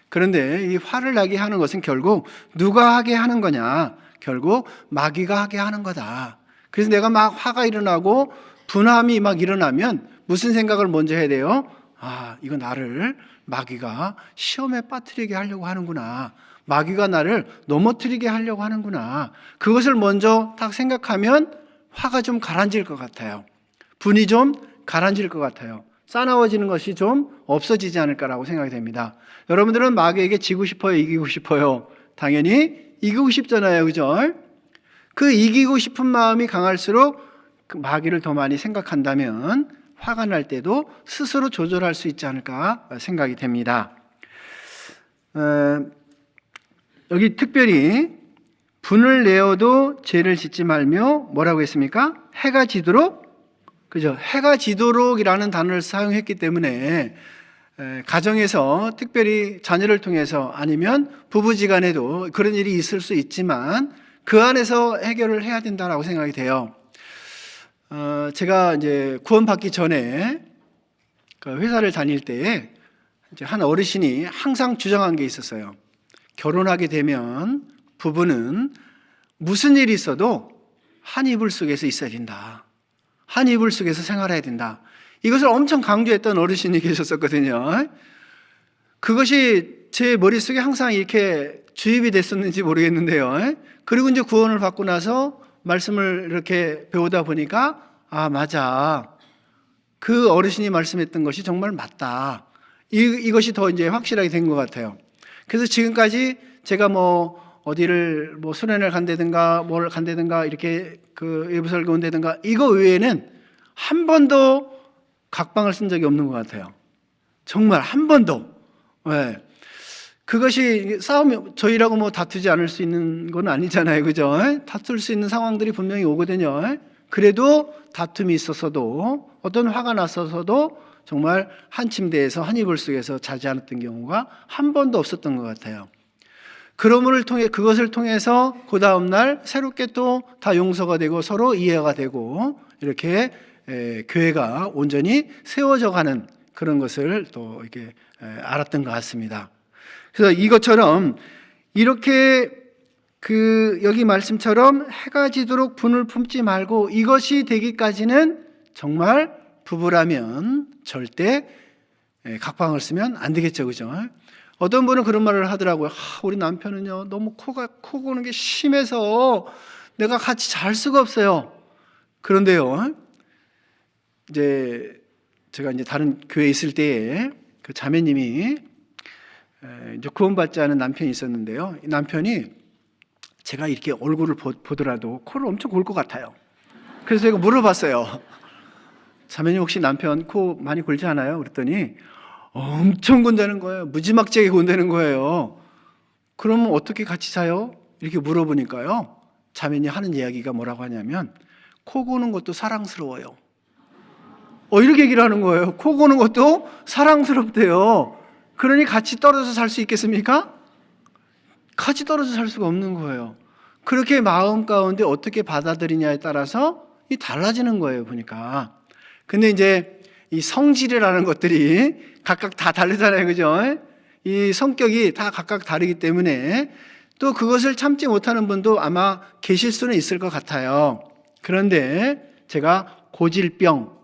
그런데 이 화를 나게 하는 것은 결국 누가 하게 하는 거냐? 결국 마귀가 하게 하는 거다. 그래서 내가 막 화가 일어나고 분함이 막 일어나면 무슨 생각을 먼저 해야 돼요? 아, 이거 나를 마귀가 시험에 빠뜨리게 하려고 하는구나. 마귀가 나를 넘어뜨리게 하려고 하는구나. 그것을 먼저 딱 생각하면 화가 좀 가라앉을 것 같아요. 분이 좀 가라앉을 것 같아요. 싸나워지는 것이 좀 없어지지 않을까라고 생각이 됩니다. 여러분들은 마귀에게 지고 싶어요? 이기고 싶어요? 당연히 이기고 싶잖아요, 그죠? 그 이기고 싶은 마음이 강할수록 그 마귀를 더 많이 생각한다면 화가 날 때도 스스로 조절할 수 있지 않을까 생각이 됩니다. 여기 특별히 분을 내어도 죄를 짓지 말며 뭐라고 했습니까? 해가 지도록, 그죠? 해가 지도록이라는 단어를 사용했기 때문에 가정에서 특별히 자녀를 통해서 아니면 부부지간에도 그런 일이 있을 수 있지만 그 안에서 해결을 해야 된다라고 생각이 돼요. 제가 이제 구원받기 전에 그 회사를 다닐 때에 이제 한 어르신이 항상 주장한 게 있었어요. 결혼하게 되면 부부는 무슨 일이 있어도 한 이불 속에서 있어야 된다. 한 이불 속에서 생활해야 된다. 이것을 엄청 강조했던 어르신이 계셨었거든요. 그것이 제 머릿속에 항상 이렇게 주입이 됐었는지 모르겠는데요. 그리고 이제 구원을 받고 나서 말씀을 이렇게 배우다 보니까 아, 맞아. 그 어르신이 말씀했던 것이 정말 맞다. 이것이 더 이제 확실하게 된 것 같아요. 그래서 지금까지 제가 뭐 어디를 뭐 수련을 간다든가 뭘 간다든가 이렇게 그 외부 설교 온다든가 이거 외에는 한 번도 각방을 쓴 적이 없는 것 같아요. 정말 한 번도. 네. 그것이 싸움이 저희라고 뭐 다투지 않을 수 있는 건 아니잖아요, 그죠? 다툴 수 있는 상황들이 분명히 오거든요. 그래도 다툼이 있었어도 어떤 화가 났어서도 정말 한 침대에서 한 이불 속에서 자지 않았던 경우가 한 번도 없었던 것 같아요. 그것을 통해서 그 다음 날 새롭게 또 다 용서가 되고 서로 이해가 되고 이렇게 교회가 온전히 세워져 가는 그런 것을 또 이렇게 알았던 것 같습니다. 그래서 이것처럼 이렇게 여기 말씀처럼 해가 지도록 분을 품지 말고 이것이 되기까지는 정말 부부라면 절대 각방을 쓰면 안 되겠죠, 그죠? 어떤 분은 그런 말을 하더라고요. 우리 남편은요 너무 코 고는 게 심해서 내가 같이 잘 수가 없어요. 그런데요, 이제 제가 이제 다른 교회에 있을 때에 그 자매님이 이제 구원받지 않은 남편이 있었는데요. 이 남편이 제가 이렇게 얼굴을 보더라도 코를 엄청 골 것 같아요. 그래서 제가 물어봤어요. 자매님 혹시 남편 코 많이 골지 않아요? 그랬더니 엄청 곤다는 거예요. 무지막지하게 곤다는 거예요. 그러면 어떻게 같이 자요? 이렇게 물어보니까요. 자매님 하는 이야기가 뭐라고 하냐면 코 고는 것도 사랑스러워요. 이렇게 얘기를 하는 거예요. 코 고는 것도 사랑스럽대요. 그러니 같이 떨어져 살 수 있겠습니까? 같이 떨어져 살 수가 없는 거예요. 그렇게 마음 가운데 어떻게 받아들이냐에 따라서 달라지는 거예요, 보니까. 근데 이제 이 성질이라는 것들이 각각 다 다르잖아요, 그죠? 이 성격이 다 각각 다르기 때문에 또 그것을 참지 못하는 분도 아마 계실 수는 있을 것 같아요. 그런데 제가 고칠병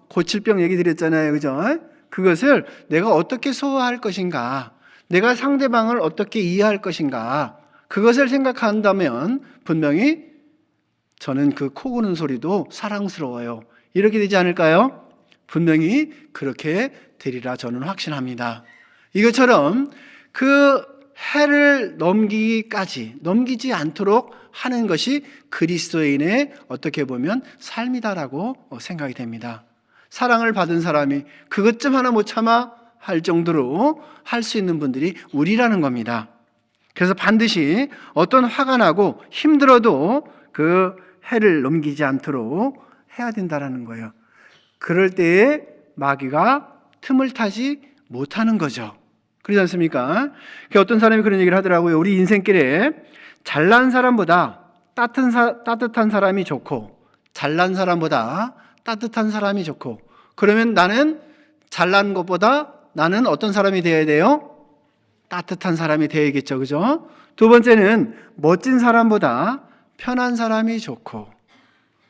얘기 드렸잖아요, 그죠? 그것을 내가 어떻게 소화할 것인가, 내가 상대방을 어떻게 이해할 것인가, 그것을 생각한다면 분명히 저는 그 코 고는 소리도 사랑스러워요. 이렇게 되지 않을까요? 분명히 그렇게 되리라 저는 확신합니다. 이것처럼 그 해를 넘기지 않도록 하는 것이 그리스도인의 어떻게 보면 삶이다라고 생각이 됩니다. 사랑을 받은 사람이 그것 좀 하나 못 참아 할 정도로 할 수 있는 분들이 우리라는 겁니다. 그래서 반드시 어떤 화가 나고 힘들어도 그 해를 넘기지 않도록 해야 된다는 거예요. 그럴 때에 마귀가 틈을 타지 못하는 거죠. 그렇지 않습니까? 어떤 사람이 그런 얘기를 하더라고요. 우리 인생길에 잘난 사람보다 따뜻한 사람이 좋고, 잘난 사람보다 따뜻한 사람이 좋고, 그러면 나는 잘난 것보다 나는 어떤 사람이 되어야 돼요? 따뜻한 사람이 되어야겠죠. 그죠? 두 번째는 멋진 사람보다 편한 사람이 좋고,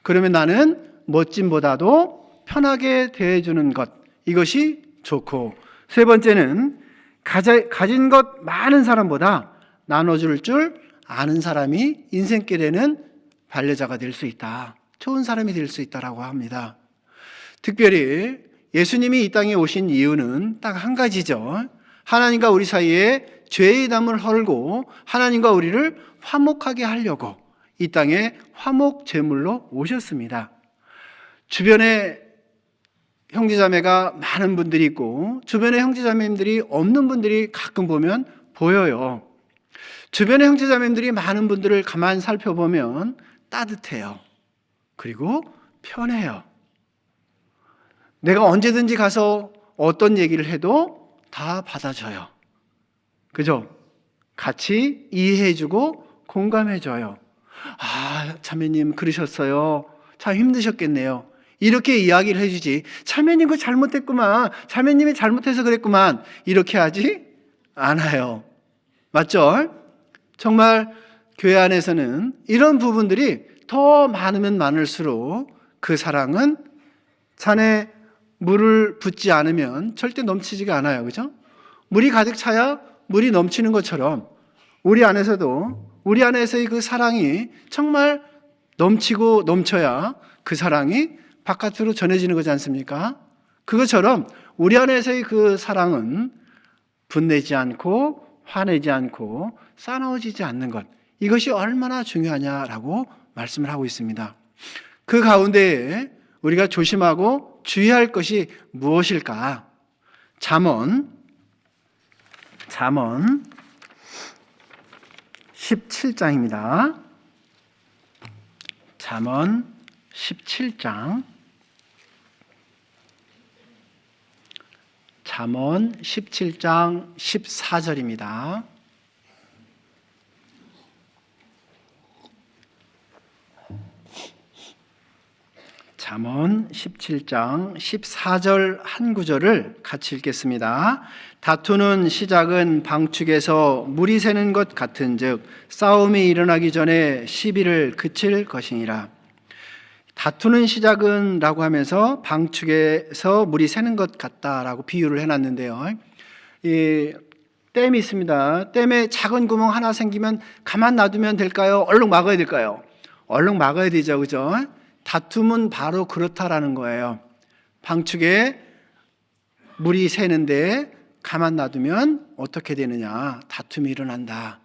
그러면 나는 멋짐보다도 편하게 대해주는 것, 이것이 좋고, 세 번째는 가진 것 많은 사람보다 나눠줄 줄 아는 사람이 인생길에는 반려자가 될 수 있다. 좋은 사람이 될 수 있다라고 합니다. 특별히 예수님이 이 땅에 오신 이유는 딱 한 가지죠. 하나님과 우리 사이에 죄의 담을 헐고 하나님과 우리를 화목하게 하려고 이 땅에 화목 제물로 오셨습니다. 주변에 형제자매가 많은 분들이 있고 주변에 형제자매님들이 없는 분들이 가끔 보면 보여요. 주변에 형제자매님들이 많은 분들을 가만히 살펴보면 따뜻해요. 그리고 편해요. 내가 언제든지 가서 어떤 얘기를 해도 다 받아줘요. 그죠? 같이 이해해주고 공감해줘요. 아, 자매님 그러셨어요. 참 힘드셨겠네요. 이렇게 이야기를 해주지, 자매님 그거 잘못했구만, 자매님이 잘못해서 그랬구만, 이렇게 하지 않아요. 맞죠? 정말 교회 안에서는 이런 부분들이 더 많으면 많을수록 그 사랑은 잔에 물을 붓지 않으면 절대 넘치지가 않아요. 그죠? 물이 가득 차야 물이 넘치는 것처럼 우리 안에서의 그 사랑이 정말 넘치고 넘쳐야 그 사랑이 바깥으로 전해지는 거지 않습니까? 그것처럼 우리 안에서의 그 사랑은 분내지 않고 화내지 않고 싸나워지지 않는 것, 이것이 얼마나 중요하냐라고 말씀을 하고 있습니다. 그 가운데에 우리가 조심하고 주의할 것이 무엇일까? 잠언 17장입니다. 잠언 17장 14절입니다. 잠언 17장 14절 한 구절을 같이 읽겠습니다. 다투는 시작은 방축에서 물이 새는 것 같은즉 싸움이 일어나기 전에 시비를 그칠 것이니라. 다투는 시작은 라고 하면서 방축에서 물이 새는 것 같다라고 비유를 해놨는데요. 이 댐이 있습니다. 댐에 작은 구멍 하나 생기면 가만 놔두면 될까요? 얼른 막아야 될까요? 얼른 막아야 되죠. 그죠? 다툼은 바로 그렇다라는 거예요. 방축에 물이 새는데 가만 놔두면 어떻게 되느냐? 다툼이 일어난다.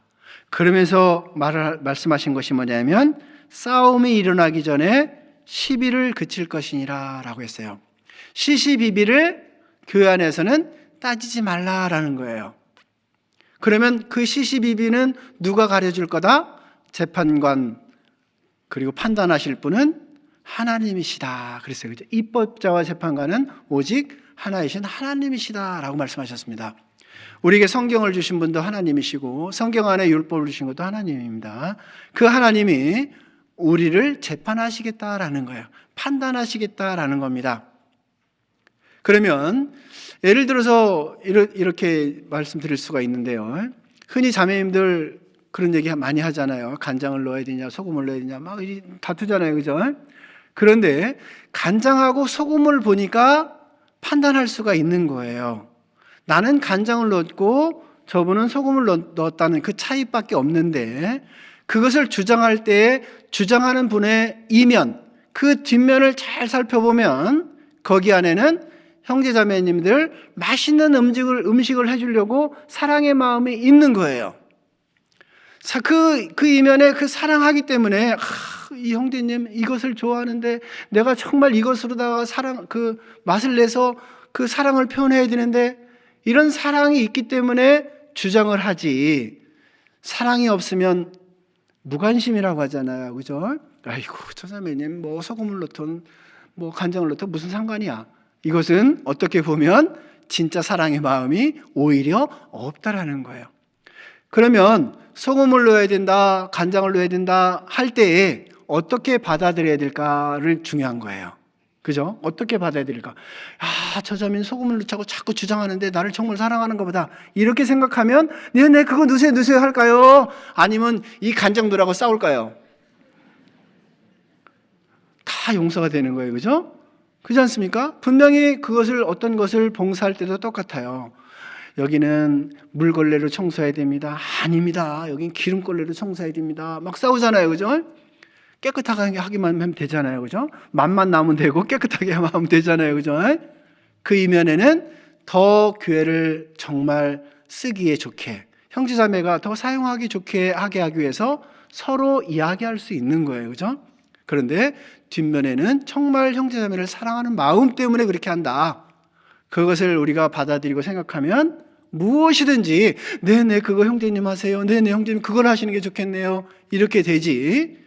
그러면서 말씀하신 것이 뭐냐면 싸움이 일어나기 전에 시비를 그칠 것이니라 라고 했어요. 시시비비를 교회 안에서는 따지지 말라라는 거예요. 그러면 그 시시비비는 누가 가려줄 거다? 재판관, 그리고 판단하실 분은 하나님이시다 그랬어요. 그죠? 입법자와 재판관은 오직 하나이신 하나님이시다 라고 말씀하셨습니다. 우리에게 성경을 주신 분도 하나님이시고 성경 안에 율법을 주신 것도 하나님입니다. 그 하나님이 우리를 재판하시겠다라는 거예요. 판단하시겠다라는 겁니다. 그러면 예를 들어서 이렇게 말씀드릴 수가 있는데요. 흔히 자매님들 그런 얘기 많이 하잖아요. 간장을 넣어야 되냐 소금을 넣어야 되냐 막 다투잖아요. 그죠? 그런데 간장하고 소금을 보니까 판단할 수가 있는 거예요. 나는 간장을 넣었고 저분은 소금을 넣었다는 그 차이밖에 없는데, 그것을 주장할 때 주장하는 분의 이면, 그 뒷면을 잘 살펴보면 거기 안에는 형제자매님들 맛있는 음식을 해주려고 사랑의 마음이 있는 거예요. 그 이면에 그 사랑하기 때문에 이 형제님 이것을 좋아하는데 내가 정말 이것으로다가 그 맛을 내서 그 사랑을 표현해야 되는데 이런 사랑이 있기 때문에 주장을 하지, 사랑이 없으면 무관심이라고 하잖아요. 그죠? 아이고, 저 자매님 뭐 소금을 넣든 뭐 간장을 넣든 무슨 상관이야. 이것은 어떻게 보면 진짜 사랑의 마음이 오히려 없다라는 거예요. 그러면 소금을 넣어야 된다, 간장을 넣어야 된다 할 때에 어떻게 받아들여야 될까를 중요한 거예요. 그죠? 어떻게 받아들일까? 저 자매는 소금을 넣자고 자꾸 주장하는데 나를 정말 사랑하는 것보다, 이렇게 생각하면 네 그거 넣으세요 할까요? 아니면 이 간장 넣으라고 싸울까요? 다 용서가 되는 거예요. 그죠? 그렇지 않습니까? 분명히 그것을, 어떤 것을 봉사할 때도 똑같아요. 여기는 물걸레로 청소해야 됩니다. 아닙니다. 여긴 기름걸레로 청소해야 됩니다. 막 싸우잖아요. 그죠? 깨끗하게 하기만 하면 되잖아요. 그죠? 맛만 나면 되고 깨끗하게 하면 되잖아요. 그죠? 그 이면에는 더 교회를 정말 쓰기에 좋게, 형제자매가 더 사용하기 좋게 하게 하기 위해서 서로 이야기할 수 있는 거예요. 그죠? 그런데 뒷면에는 정말 형제자매를 사랑하는 마음 때문에 그렇게 한다. 그것을 우리가 받아들이고 생각하면 무엇이든지 네네 그거 형제님 하세요. 네네 형제님 그걸 하시는 게 좋겠네요. 이렇게 되지,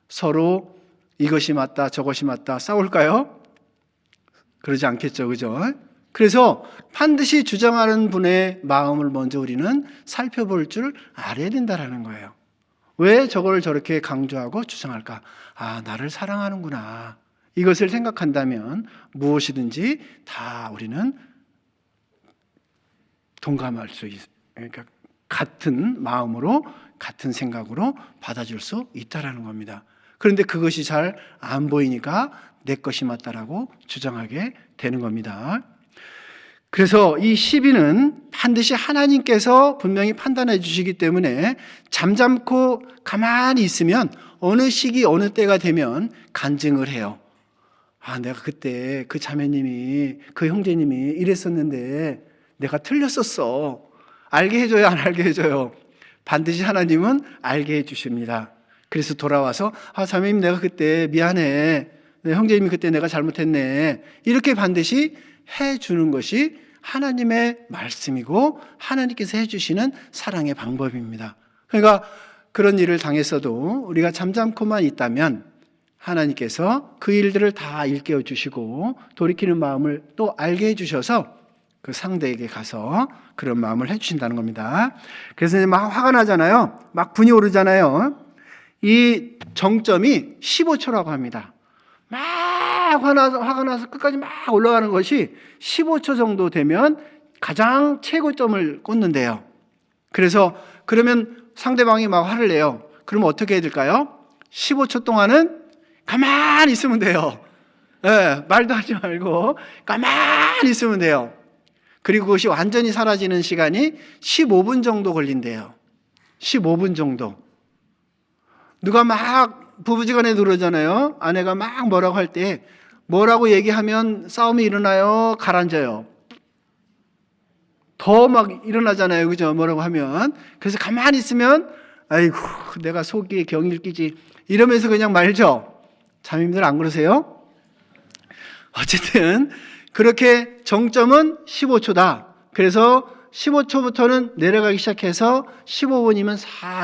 서로 이것이 맞다 저것이 맞다 싸울까요? 그러지 않겠죠. 그죠? 그래서 반드시 주장하는 분의 마음을 먼저 우리는 살펴볼 줄 알아야 된다는 거예요. 왜 저걸 저렇게 강조하고 주장할까? 나를 사랑하는구나. 이것을 생각한다면 무엇이든지 다 우리는 동감할 수 있어요. 그러니까 같은 마음으로 같은 생각으로 받아줄 수 있다라는 겁니다. 그런데 그것이 잘 안 보이니까 내 것이 맞다라고 주장하게 되는 겁니다. 그래서 이 시비는 반드시 하나님께서 분명히 판단해 주시기 때문에 잠잠고 가만히 있으면 어느 시기 어느 때가 되면 간증을 해요. 내가 그때 그 자매님이 그 형제님이 이랬었는데 내가 틀렸었어. 알게 해줘요, 안 알게 해줘요? 반드시 하나님은 알게 해주십니다. 그래서 돌아와서 자매님 내가 그때 미안해. 형제님이 그때 내가 잘못했네. 이렇게 반드시 해주는 것이 하나님의 말씀이고 하나님께서 해주시는 사랑의 방법입니다. 그러니까 그런 일을 당했어도 우리가 잠잠고만 있다면 하나님께서 그 일들을 다 일깨워 주시고 돌이키는 마음을 또 알게 해주셔서 그 상대에게 가서 그런 마음을 해주신다는 겁니다. 그래서 이제 막 화가 나잖아요. 막 분이 오르잖아요. 이 정점이 15초라고 합니다. 막 화가 나서 끝까지 막 올라가는 것이 15초 정도 되면 가장 최고점을 꽂는데요. 그래서 그러면 상대방이 막 화를 내요. 그러면 어떻게 해야 될까요? 15초 동안은 가만히 있으면 돼요. 말도 하지 말고 가만히 있으면 돼요. 그리고 그것이 완전히 사라지는 시간이 15분 정도 걸린대요. 15분 정도. 누가 막 부부지간에 그러잖아요. 아내가 막 뭐라고 할 때 뭐라고 얘기하면 싸움이 일어나요? 가라앉아요? 더 막 일어나잖아요. 그죠? 뭐라고 하면. 그래서 가만히 있으면 아이고 내가 속이 경일 끼지 이러면서 그냥 말죠. 자매님들 안 그러세요? 어쨌든 그렇게 정점은 15초다. 그래서 15초부터는 내려가기 시작해서 15분이면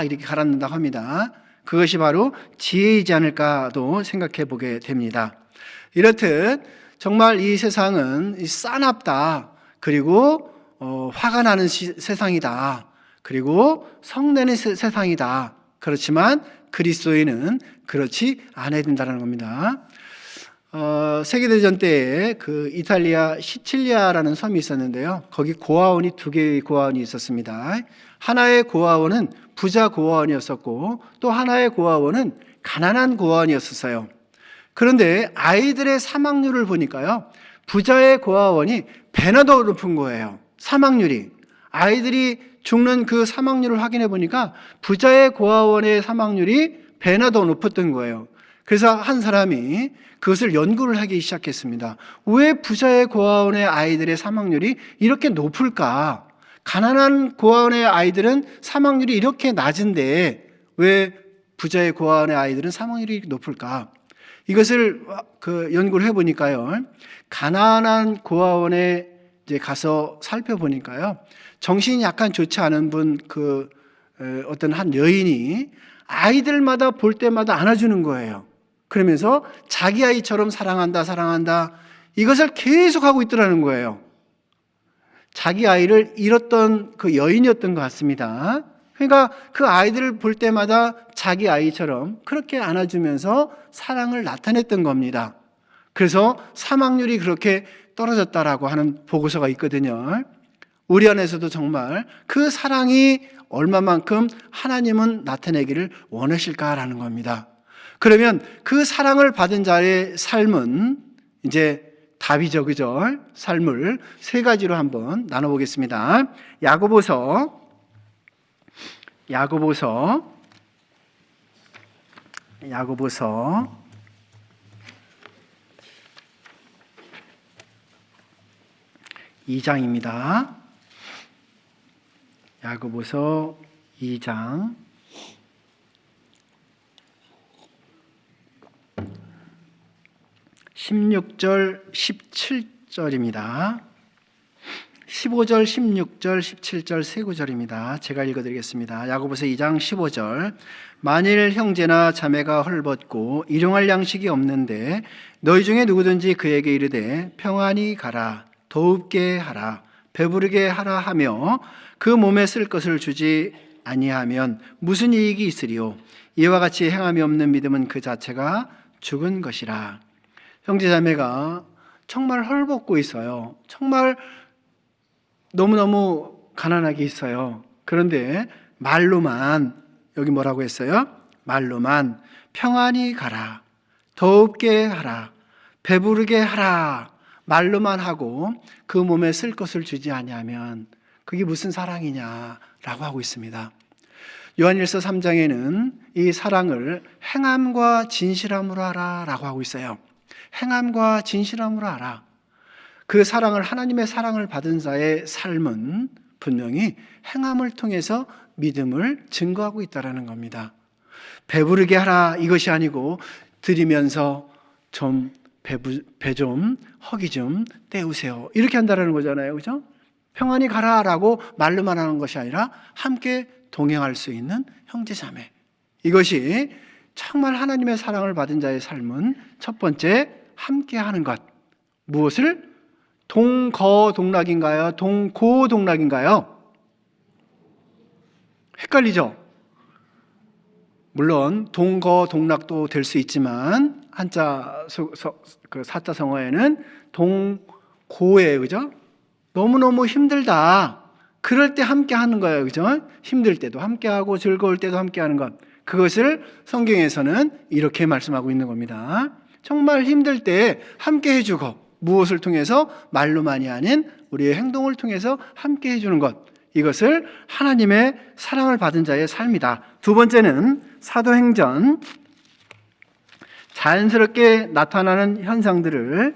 이렇게 가라앉는다고 합니다. 그것이 바로 지혜이지 않을까도 생각해 보게 됩니다. 이렇듯 정말 이 세상은 싸납다. 그리고 화가 나는 세상이다. 그리고 성내는 세상이다. 그렇지만 그리스도인은 그렇지 않아야 된다는 겁니다. 세계대전 때에 그 이탈리아 시칠리아라는 섬이 있었는데요. 거기 고아원이 2개의 고아원이 있었습니다. 하나의 고아원은 부자 고아원이었었고 또 하나의 고아원은 가난한 고아원이었었어요. 그런데 아이들의 사망률을 보니까요. 부자의 고아원이 배나 더 높은 거예요. 사망률이. 아이들이 죽는 그 사망률을 확인해 보니까 부자의 고아원의 사망률이 배나 더 높았던 거예요. 그래서 한 사람이 그것을 연구를 하기 시작했습니다. 왜 부자의 고아원의 아이들의 사망률이 이렇게 높을까? 가난한 고아원의 아이들은 사망률이 이렇게 낮은데 왜 부자의 고아원의 아이들은 사망률이 높을까? 이것을 연구를 해보니까요, 가난한 고아원에 이제 가서 살펴보니까요, 정신이 약간 좋지 않은 어떤 한 여인이 아이들마다 볼 때마다 안아주는 거예요. 그러면서 자기 아이처럼 사랑한다, 사랑한다, 이것을 계속하고 있더라는 거예요. 자기 아이를 잃었던 그 여인이었던 것 같습니다. 그러니까 그 아이들을 볼 때마다 자기 아이처럼 그렇게 안아주면서 사랑을 나타냈던 겁니다. 그래서 사망률이 그렇게 떨어졌다라고 하는 보고서가 있거든요. 우리 안에서도 정말 그 사랑이 얼마만큼 하나님은 나타내기를 원하실까라는 겁니다. 그러면 그 사랑을 받은 자의 삶은 이제 답이죠, 그죠? 삶을 세 가지로 한번 나눠보겠습니다. 야고보서 2장입니다. 야고보서 2장 16절 17절입니다. 15절, 16절, 17절 세 구절입니다. 제가 읽어드리겠습니다. 야고보서 2장 15절. 만일 형제나 자매가 헐벗고 일용할 양식이 없는데 너희 중에 누구든지 그에게 이르되 평안히 가라, 더웁게 하라, 배부르게 하라 하며 그 몸에 쓸 것을 주지 아니하면 무슨 이익이 있으리요? 이와 같이 행함이 없는 믿음은 그 자체가 죽은 것이라. 형제자매가 정말 헐벗고 있어요. 정말 너무너무 가난하게 있어요. 그런데 말로만, 여기 뭐라고 했어요? 말로만 평안히 가라, 더웁게 하라, 배부르게 하라, 말로만 하고 그 몸에 쓸 것을 주지 아니하면 그게 무슨 사랑이냐라고 하고 있습니다. 요한일서 3장에는 이 사랑을 행함과 진실함으로 하라라고 하고 있어요. 행함과 진실함으로 하라. 그 사랑을, 하나님의 사랑을 받은 자의 삶은 분명히 행함을 통해서 믿음을 증거하고 있다는 겁니다. 배부르게 하라 이것이 아니고 드리면서 좀 배 좀, 허기 좀 때우세요, 이렇게 한다는 거잖아요. 그죠? 평안히 가라라고 말로만 하는 것이 아니라 함께 동행할 수 있는 형제자매, 이것이 정말 하나님의 사랑을 받은 자의 삶은 첫 번째 함께 하는 것. 무엇을? 동거동락인가요? 동고동락인가요? 헷갈리죠? 물론 동거동락도 될 수 있지만 한자 사자성어에는 동고예요. 그죠? 너무너무 힘들다, 그럴 때 함께 하는 거예요. 그죠? 힘들 때도 함께 하고 즐거울 때도 함께 하는 것, 그것을 성경에서는 이렇게 말씀하고 있는 겁니다. 정말 힘들 때 함께 해주고, 무엇을 통해서? 말로만이 아닌 우리의 행동을 통해서 함께 해주는 것, 이것을 하나님의 사랑을 받은 자의 삶이다. 두 번째는 사도행전, 자연스럽게 나타나는 현상들을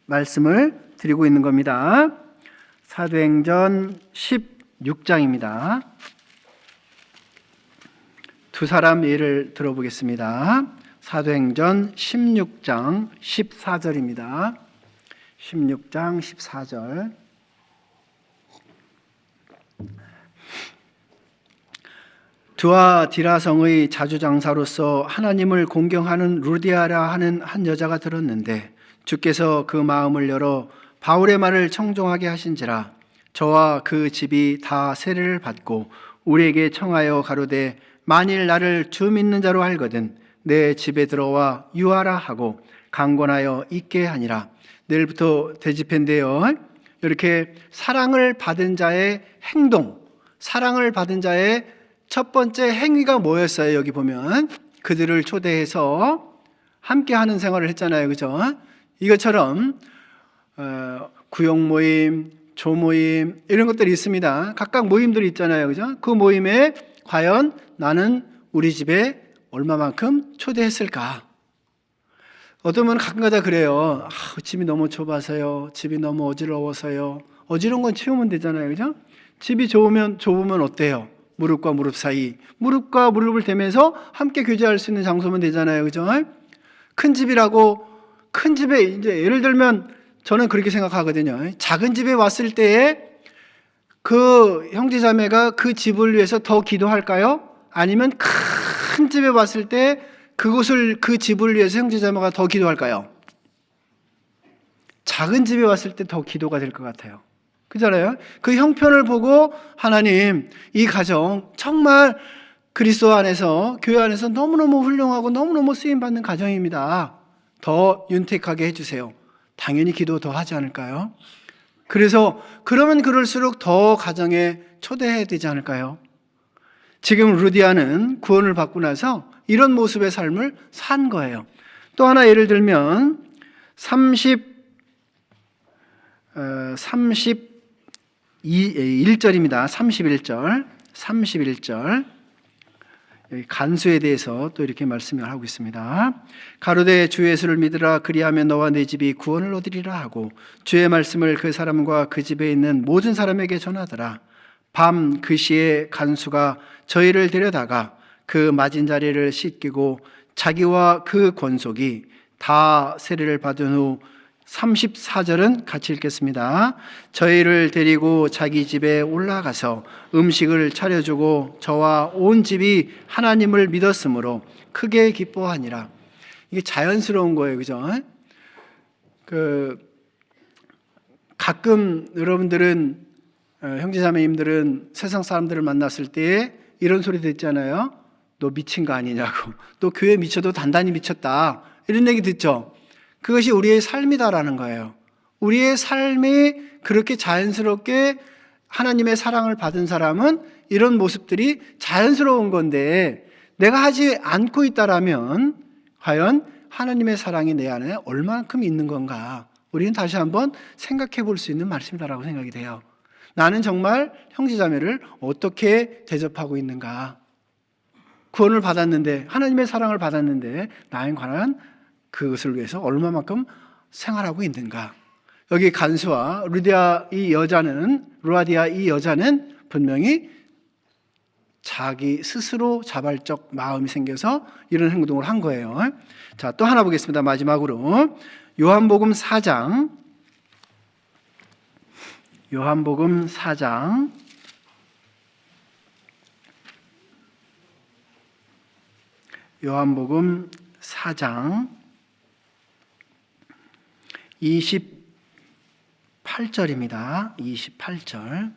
말씀을 드리고 있는 겁니다. 사도행전 16장입니다. 두 사람 예를 들어보겠습니다. 사도행전 16장 14절입니다. 16장 14절. 두아디라성의 자주장사로서 하나님을 공경하는 루디아라 하는 한 여자가 들었는데 주께서 그 마음을 열어 바울의 말을 청종하게 하신지라 저와 그 집이 다 세례를 받고 우리에게 청하여 가로되 만일 나를 주 믿는 자로 알거든 내 집에 들어와 유하라 하고 강권하여 있게 하니라. 내일부터 대집회인데요, 이렇게 사랑을 받은 자의 행동, 사랑을 받은 자의 첫 번째 행위가 뭐였어요? 여기 보면 그들을 초대해서 함께하는 생활을 했잖아요. 그죠? 이것처럼 구역 모임, 조모임 이런 것들이 있습니다. 각각 모임들이 있잖아요. 그죠? 그 모임에 과연 나는 우리 집에 얼마만큼 초대했을까? 어떤 분은 가끔가다 그래요. 집이 너무 좁아서요, 집이 너무 어지러워서요. 어지러운 건 치우면 되잖아요. 그죠? 집이 좁으면 어때요? 무릎과 무릎 사이, 무릎과 무릎을 대면서 함께 교제할 수 있는 장소면 되잖아요. 그죠? 큰 집이라고, 큰 집에 이제 예를 들면 저는 그렇게 생각하거든요. 작은 집에 왔을 때에 그 형제자매가 그 집을 위해서 더 기도할까요? 아니면 큰 집에 왔을 때 그 집을 위해서 형제자매가 더 기도할까요? 작은 집에 왔을 때 더 기도가 될 것 같아요. 그잖아요. 그 형편을 보고 하나님, 이 가정 정말 그리스도 안에서, 교회 안에서 너무너무 훌륭하고 너무너무 쓰임받는 가정입니다. 더 윤택하게 해주세요. 당연히 기도 더 하지 않을까요? 그래서 그러면 그럴수록 더 가정에 초대해야 되지 않을까요? 지금 루디아는 구원을 받고 나서 이런 모습의 삶을 산 거예요. 또 하나 예를 들면 31절입니다. 31절. 여기 간수에 대해서 또 이렇게 말씀을 하고 있습니다. 가로되 주 예수를 믿으라. 그리하면 너와 네 집이 구원을 얻으리라 하고 주의 말씀을 그 사람과 그 집에 있는 모든 사람에게 전하더라. 밤 그 시에 간수가 저희를 데려다가 그 맞은 자리를 씻기고 자기와 그 권속이 다 세례를 받은 후 34절은 같이 읽겠습니다. 저희를 데리고 자기 집에 올라가서 음식을 차려주고 저와 온 집이 하나님을 믿었으므로 크게 기뻐하니라. 이게 자연스러운 거예요. 그죠? 가끔 여러분들은 형제자매님들은 세상 사람들을 만났을 때 이런 소리 듣잖아요. 너 미친 거 아니냐고. 너 교회 미쳐도 단단히 미쳤다. 이런 얘기 듣죠. 그것이 우리의 삶이다라는 거예요. 우리의 삶이 그렇게 자연스럽게 하나님의 사랑을 받은 사람은 이런 모습들이 자연스러운 건데 내가 하지 않고 있다라면 과연 하나님의 사랑이 내 안에 얼마만큼 있는 건가? 우리는 다시 한번 생각해 볼 수 있는 말씀이다라고 생각이 돼요. 나는 정말 형제자매를 어떻게 대접하고 있는가? 구원을 받았는데, 하나님의 사랑을 받았는데 나에 관한 그것을 위해서 얼마만큼 생활하고 있는가? 여기 간수와 루아디아 이 여자는 분명히 자기 스스로 자발적 마음이 생겨서 이런 행동을 한 거예요. 자, 또 하나 보겠습니다. 마지막으로 요한복음 4장 28절입니다. 28절.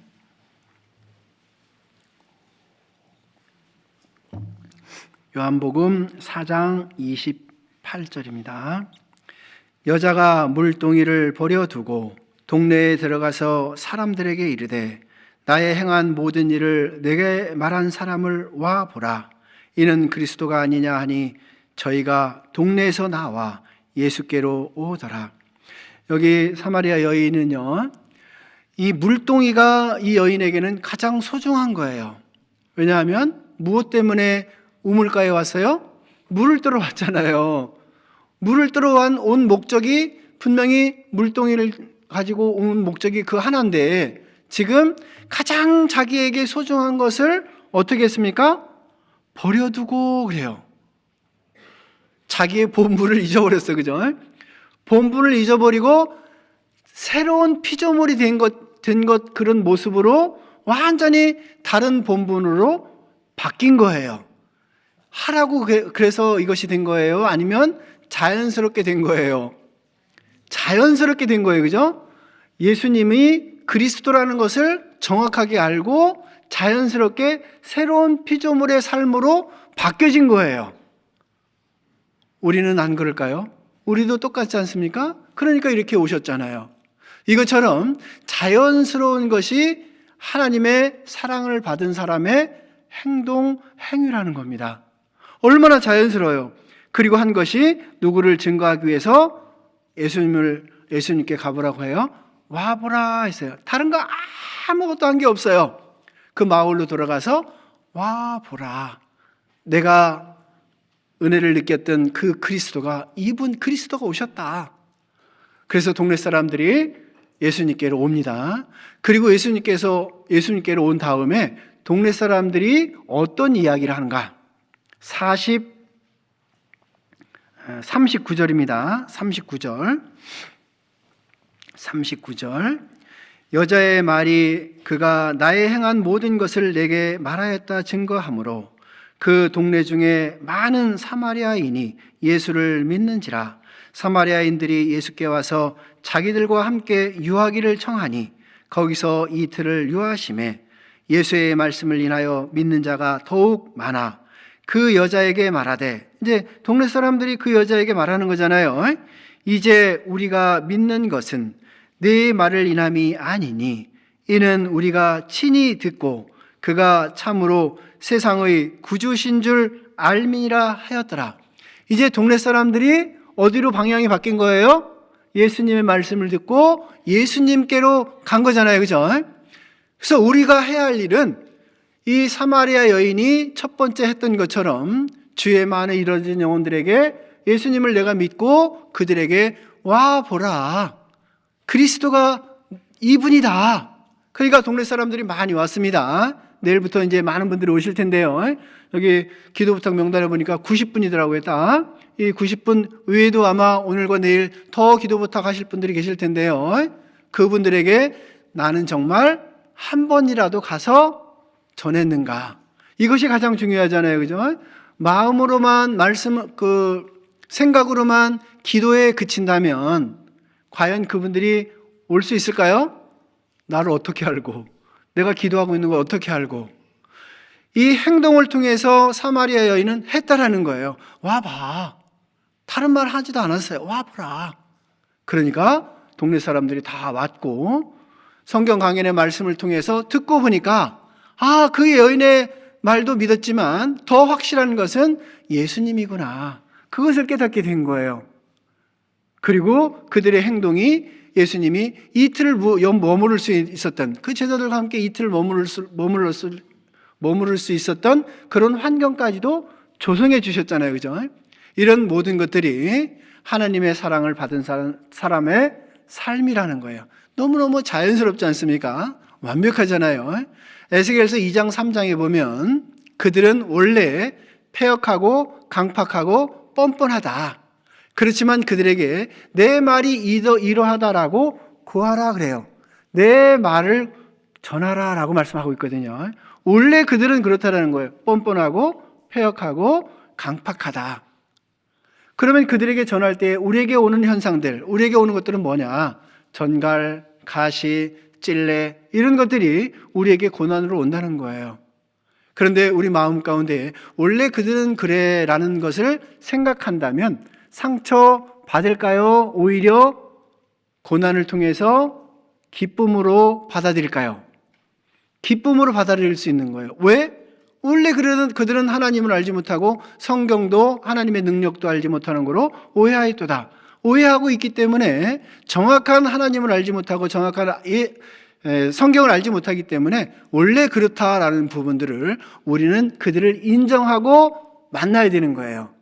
요한복음 4장 28절입니다. 여자가 물동이를 버려두고 동네에 들어가서 사람들에게 이르되 나의 행한 모든 일을 내게 말한 사람을 와 보라. 이는 그리스도가 아니냐 하니 저희가 동네에서 나와 예수께로 오더라. 여기 사마리아 여인은요, 이 물동이가 이 여인에게는 가장 소중한 거예요. 왜냐하면 무엇 때문에 우물가에 왔어요? 물을 뜨러 왔잖아요. 물을 뜨러 온 목적이 분명히 물동이를 가지고 온 목적이 그 하나인데 지금 가장 자기에게 소중한 것을 어떻게 했습니까? 버려두고 그래요. 자기의 본분을 잊어버렸어요. 그죠? 본분을 잊어버리고 새로운 피조물이 된 것 그런 모습으로 완전히 다른 본분으로 바뀐 거예요. 하라고 그래서 이것이 된 거예요? 아니면 자연스럽게 된 거예요? 자연스럽게 된 거예요. 그죠? 예수님이 그리스도라는 것을 정확하게 알고 자연스럽게 새로운 피조물의 삶으로 바뀌어진 거예요. 우리는 안 그럴까요? 우리도 똑같지 않습니까? 그러니까 이렇게 오셨잖아요. 이것처럼 자연스러운 것이 하나님의 사랑을 받은 사람의 행위라는 겁니다. 얼마나 자연스러워요. 그리고 한 것이 누구를 증거하기 위해서 예수님께 가보라고 해요. 와보라 했어요. 다른 거 아무것도 한 게 없어요. 그 마을로 돌아가서 와보라. 내가 은혜를 느꼈던 그 그리스도가, 이분 그리스도가 오셨다. 그래서 동네 사람들이 예수님께로 옵니다. 그리고 예수님께서 예수님께로 온 다음에 동네 사람들이 어떤 이야기를 하는가? 39절입니다. 39절. 여자의 말이 그가 나의 행한 모든 것을 내게 말하였다 증거하므로 그 동네 중에 많은 사마리아인이 예수를 믿는지라. 사마리아인들이 예수께 와서 자기들과 함께 유하기를 청하니 거기서 이틀을 유하심에 예수의 말씀을 인하여 믿는 자가 더욱 많아 그 여자에게 말하되, 이제 동네 사람들이 그 여자에게 말하는 거잖아요. 이제 우리가 믿는 것은 네 말을 인함이 아니니 이는 우리가 친히 듣고 그가 참으로 세상의 구주신 줄 알미니라 하였더라. 이제 동네 사람들이 어디로 방향이 바뀐 거예요? 예수님의 말씀을 듣고 예수님께로 간 거잖아요. 그죠? 그래서 우리가 해야 할 일은 이 사마리아 여인이 첫 번째 했던 것처럼 주의 마음에 이뤄진 영혼들에게 예수님을 내가 믿고 그들에게 와 보라, 그리스도가 이분이다. 그러니까 동네 사람들이 많이 왔습니다. 내일부터 이제 많은 분들이 오실 텐데요. 여기 기도부탁 명단에 보니까 90분이더라고요. 딱. 이 90분 외에도 아마 오늘과 내일 더 기도부탁 하실 분들이 계실 텐데요. 그분들에게 나는 정말 한 번이라도 가서 전했는가? 이것이 가장 중요하잖아요. 그죠? 마음으로만 생각으로만 기도에 그친다면 과연 그분들이 올 수 있을까요? 나를 어떻게 알고, 내가 기도하고 있는 걸 어떻게 알고. 이 행동을 통해서 사마리아 여인은 했다라는 거예요. 와봐. 다른 말 하지도 않았어요. 와보라. 그러니까 동네 사람들이 다 왔고 성경 강연의 말씀을 통해서 듣고 보니까 그 여인의 말도 믿었지만 더 확실한 것은 예수님이구나. 그것을 깨닫게 된 거예요. 그리고 그들의 행동이 예수님이 이틀을 머무를 수 있었던, 그 제자들과 함께 이틀을 머무를 수 있었던 그런 환경까지도 조성해 주셨잖아요. 그죠? 이런 모든 것들이 하나님의 사랑을 받은 사람의 삶이라는 거예요. 너무너무 자연스럽지 않습니까? 완벽하잖아요. 에스겔서 2장 3장에 보면 그들은 원래 패역하고 강팍하고 뻔뻔하다. 그렇지만 그들에게 내 말이 이러하다라고 구하라 그래요. 내 말을 전하라라고 말씀하고 있거든요. 원래 그들은 그렇다라는 거예요. 뻔뻔하고 패역하고 강팍하다. 그러면 그들에게 전할 때 우리에게 오는 현상들, 우리에게 오는 것들은 뭐냐? 전갈, 가시, 찔레, 이런 것들이 우리에게 고난으로 온다는 거예요. 그런데 우리 마음 가운데 원래 그들은 그래라는 것을 생각한다면 상처 받을까요? 오히려 고난을 통해서 기쁨으로 받아들일까요? 기쁨으로 받아들일 수 있는 거예요. 왜? 원래 그들은 하나님을 알지 못하고 성경도 하나님의 능력도 알지 못하는 거로 오해하였도다. 오해하고 있기 때문에 정확한 하나님을 알지 못하고 정확한 성경을 알지 못하기 때문에 원래 그렇다라는 부분들을 우리는 그들을 인정하고 만나야 되는 거예요.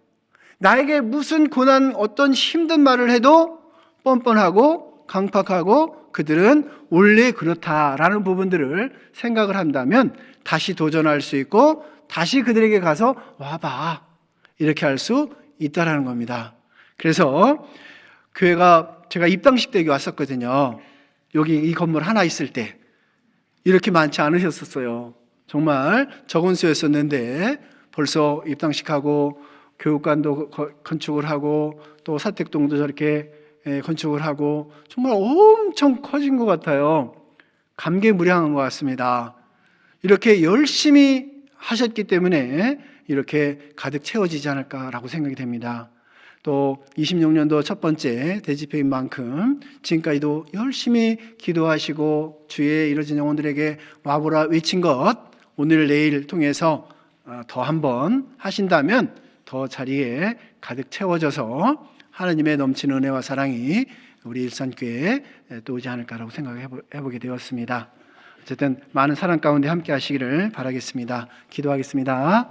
나에게 무슨 고난, 어떤 힘든 말을 해도 뻔뻔하고 강팍하고 그들은 원래 그렇다라는 부분들을 생각을 한다면 다시 도전할 수 있고 다시 그들에게 가서 와봐 이렇게 할 수 있다라는 겁니다. 그래서 제가 입당식 때 여기 왔었거든요. 여기 이 건물 하나 있을 때 이렇게 많지 않으셨었어요. 정말 적은 수였었는데 벌써 입당식하고 교육관도 건축을 하고 또 사택동도 저렇게 건축을 하고 정말 엄청 커진 것 같아요. 감개무량한 것 같습니다. 이렇게 열심히 하셨기 때문에 이렇게 가득 채워지지 않을까라고 생각이 됩니다. 또 26년도 첫 번째 대집회인 만큼 지금까지도 열심히 기도하시고 주의 이루어진 영혼들에게 와보라 외친 것 오늘 내일 통해서 더 한번 하신다면 더 자리에 가득 채워져서 하나님의 넘치는 은혜와 사랑이 우리 일산교회에 또 오지 않을까라고 생각해보게 되었습니다. 어쨌든 많은 사랑 가운데 함께 하시기를 바라겠습니다. 기도하겠습니다.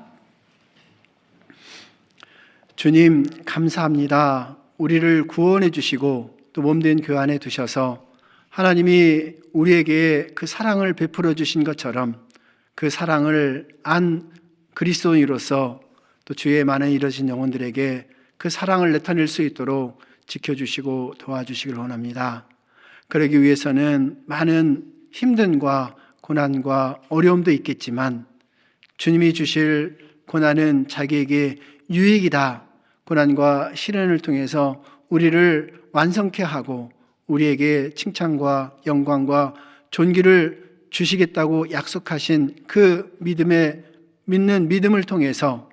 주님 감사합니다. 우리를 구원해 주시고 또 몸된 교회 안에 두셔서 하나님이 우리에게 그 사랑을 베풀어 주신 것처럼 그 사랑을 안 그리스도인으로서 또 주의 많은 잃어진 영혼들에게 그 사랑을 나타낼 수 있도록 지켜주시고 도와주시길 원합니다. 그러기 위해서는 많은 힘듦과 고난과 어려움도 있겠지만 주님이 주실 고난은 자기에게 유익이다. 고난과 시련을 통해서 우리를 완성케 하고 우리에게 칭찬과 영광과 존귀를 주시겠다고 약속하신 그 믿는 믿음을 통해서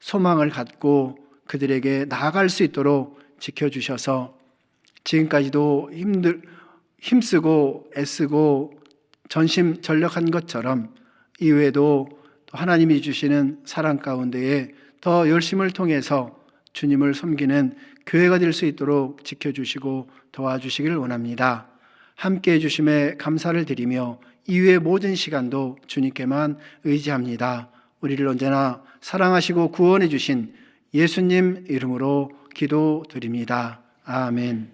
소망을 갖고 그들에게 나아갈 수 있도록 지켜주셔서 지금까지도 힘쓰고 애쓰고 전심전력한 것처럼 이후에도 또 하나님이 주시는 사랑 가운데에 더 열심을 통해서 주님을 섬기는 교회가 될 수 있도록 지켜주시고 도와주시기를 원합니다. 함께해 주심에 감사를 드리며 이후의 모든 시간도 주님께만 의지합니다. 우리를 언제나 사랑하시고 구원해 주신 예수님 이름으로 기도드립니다. 아멘.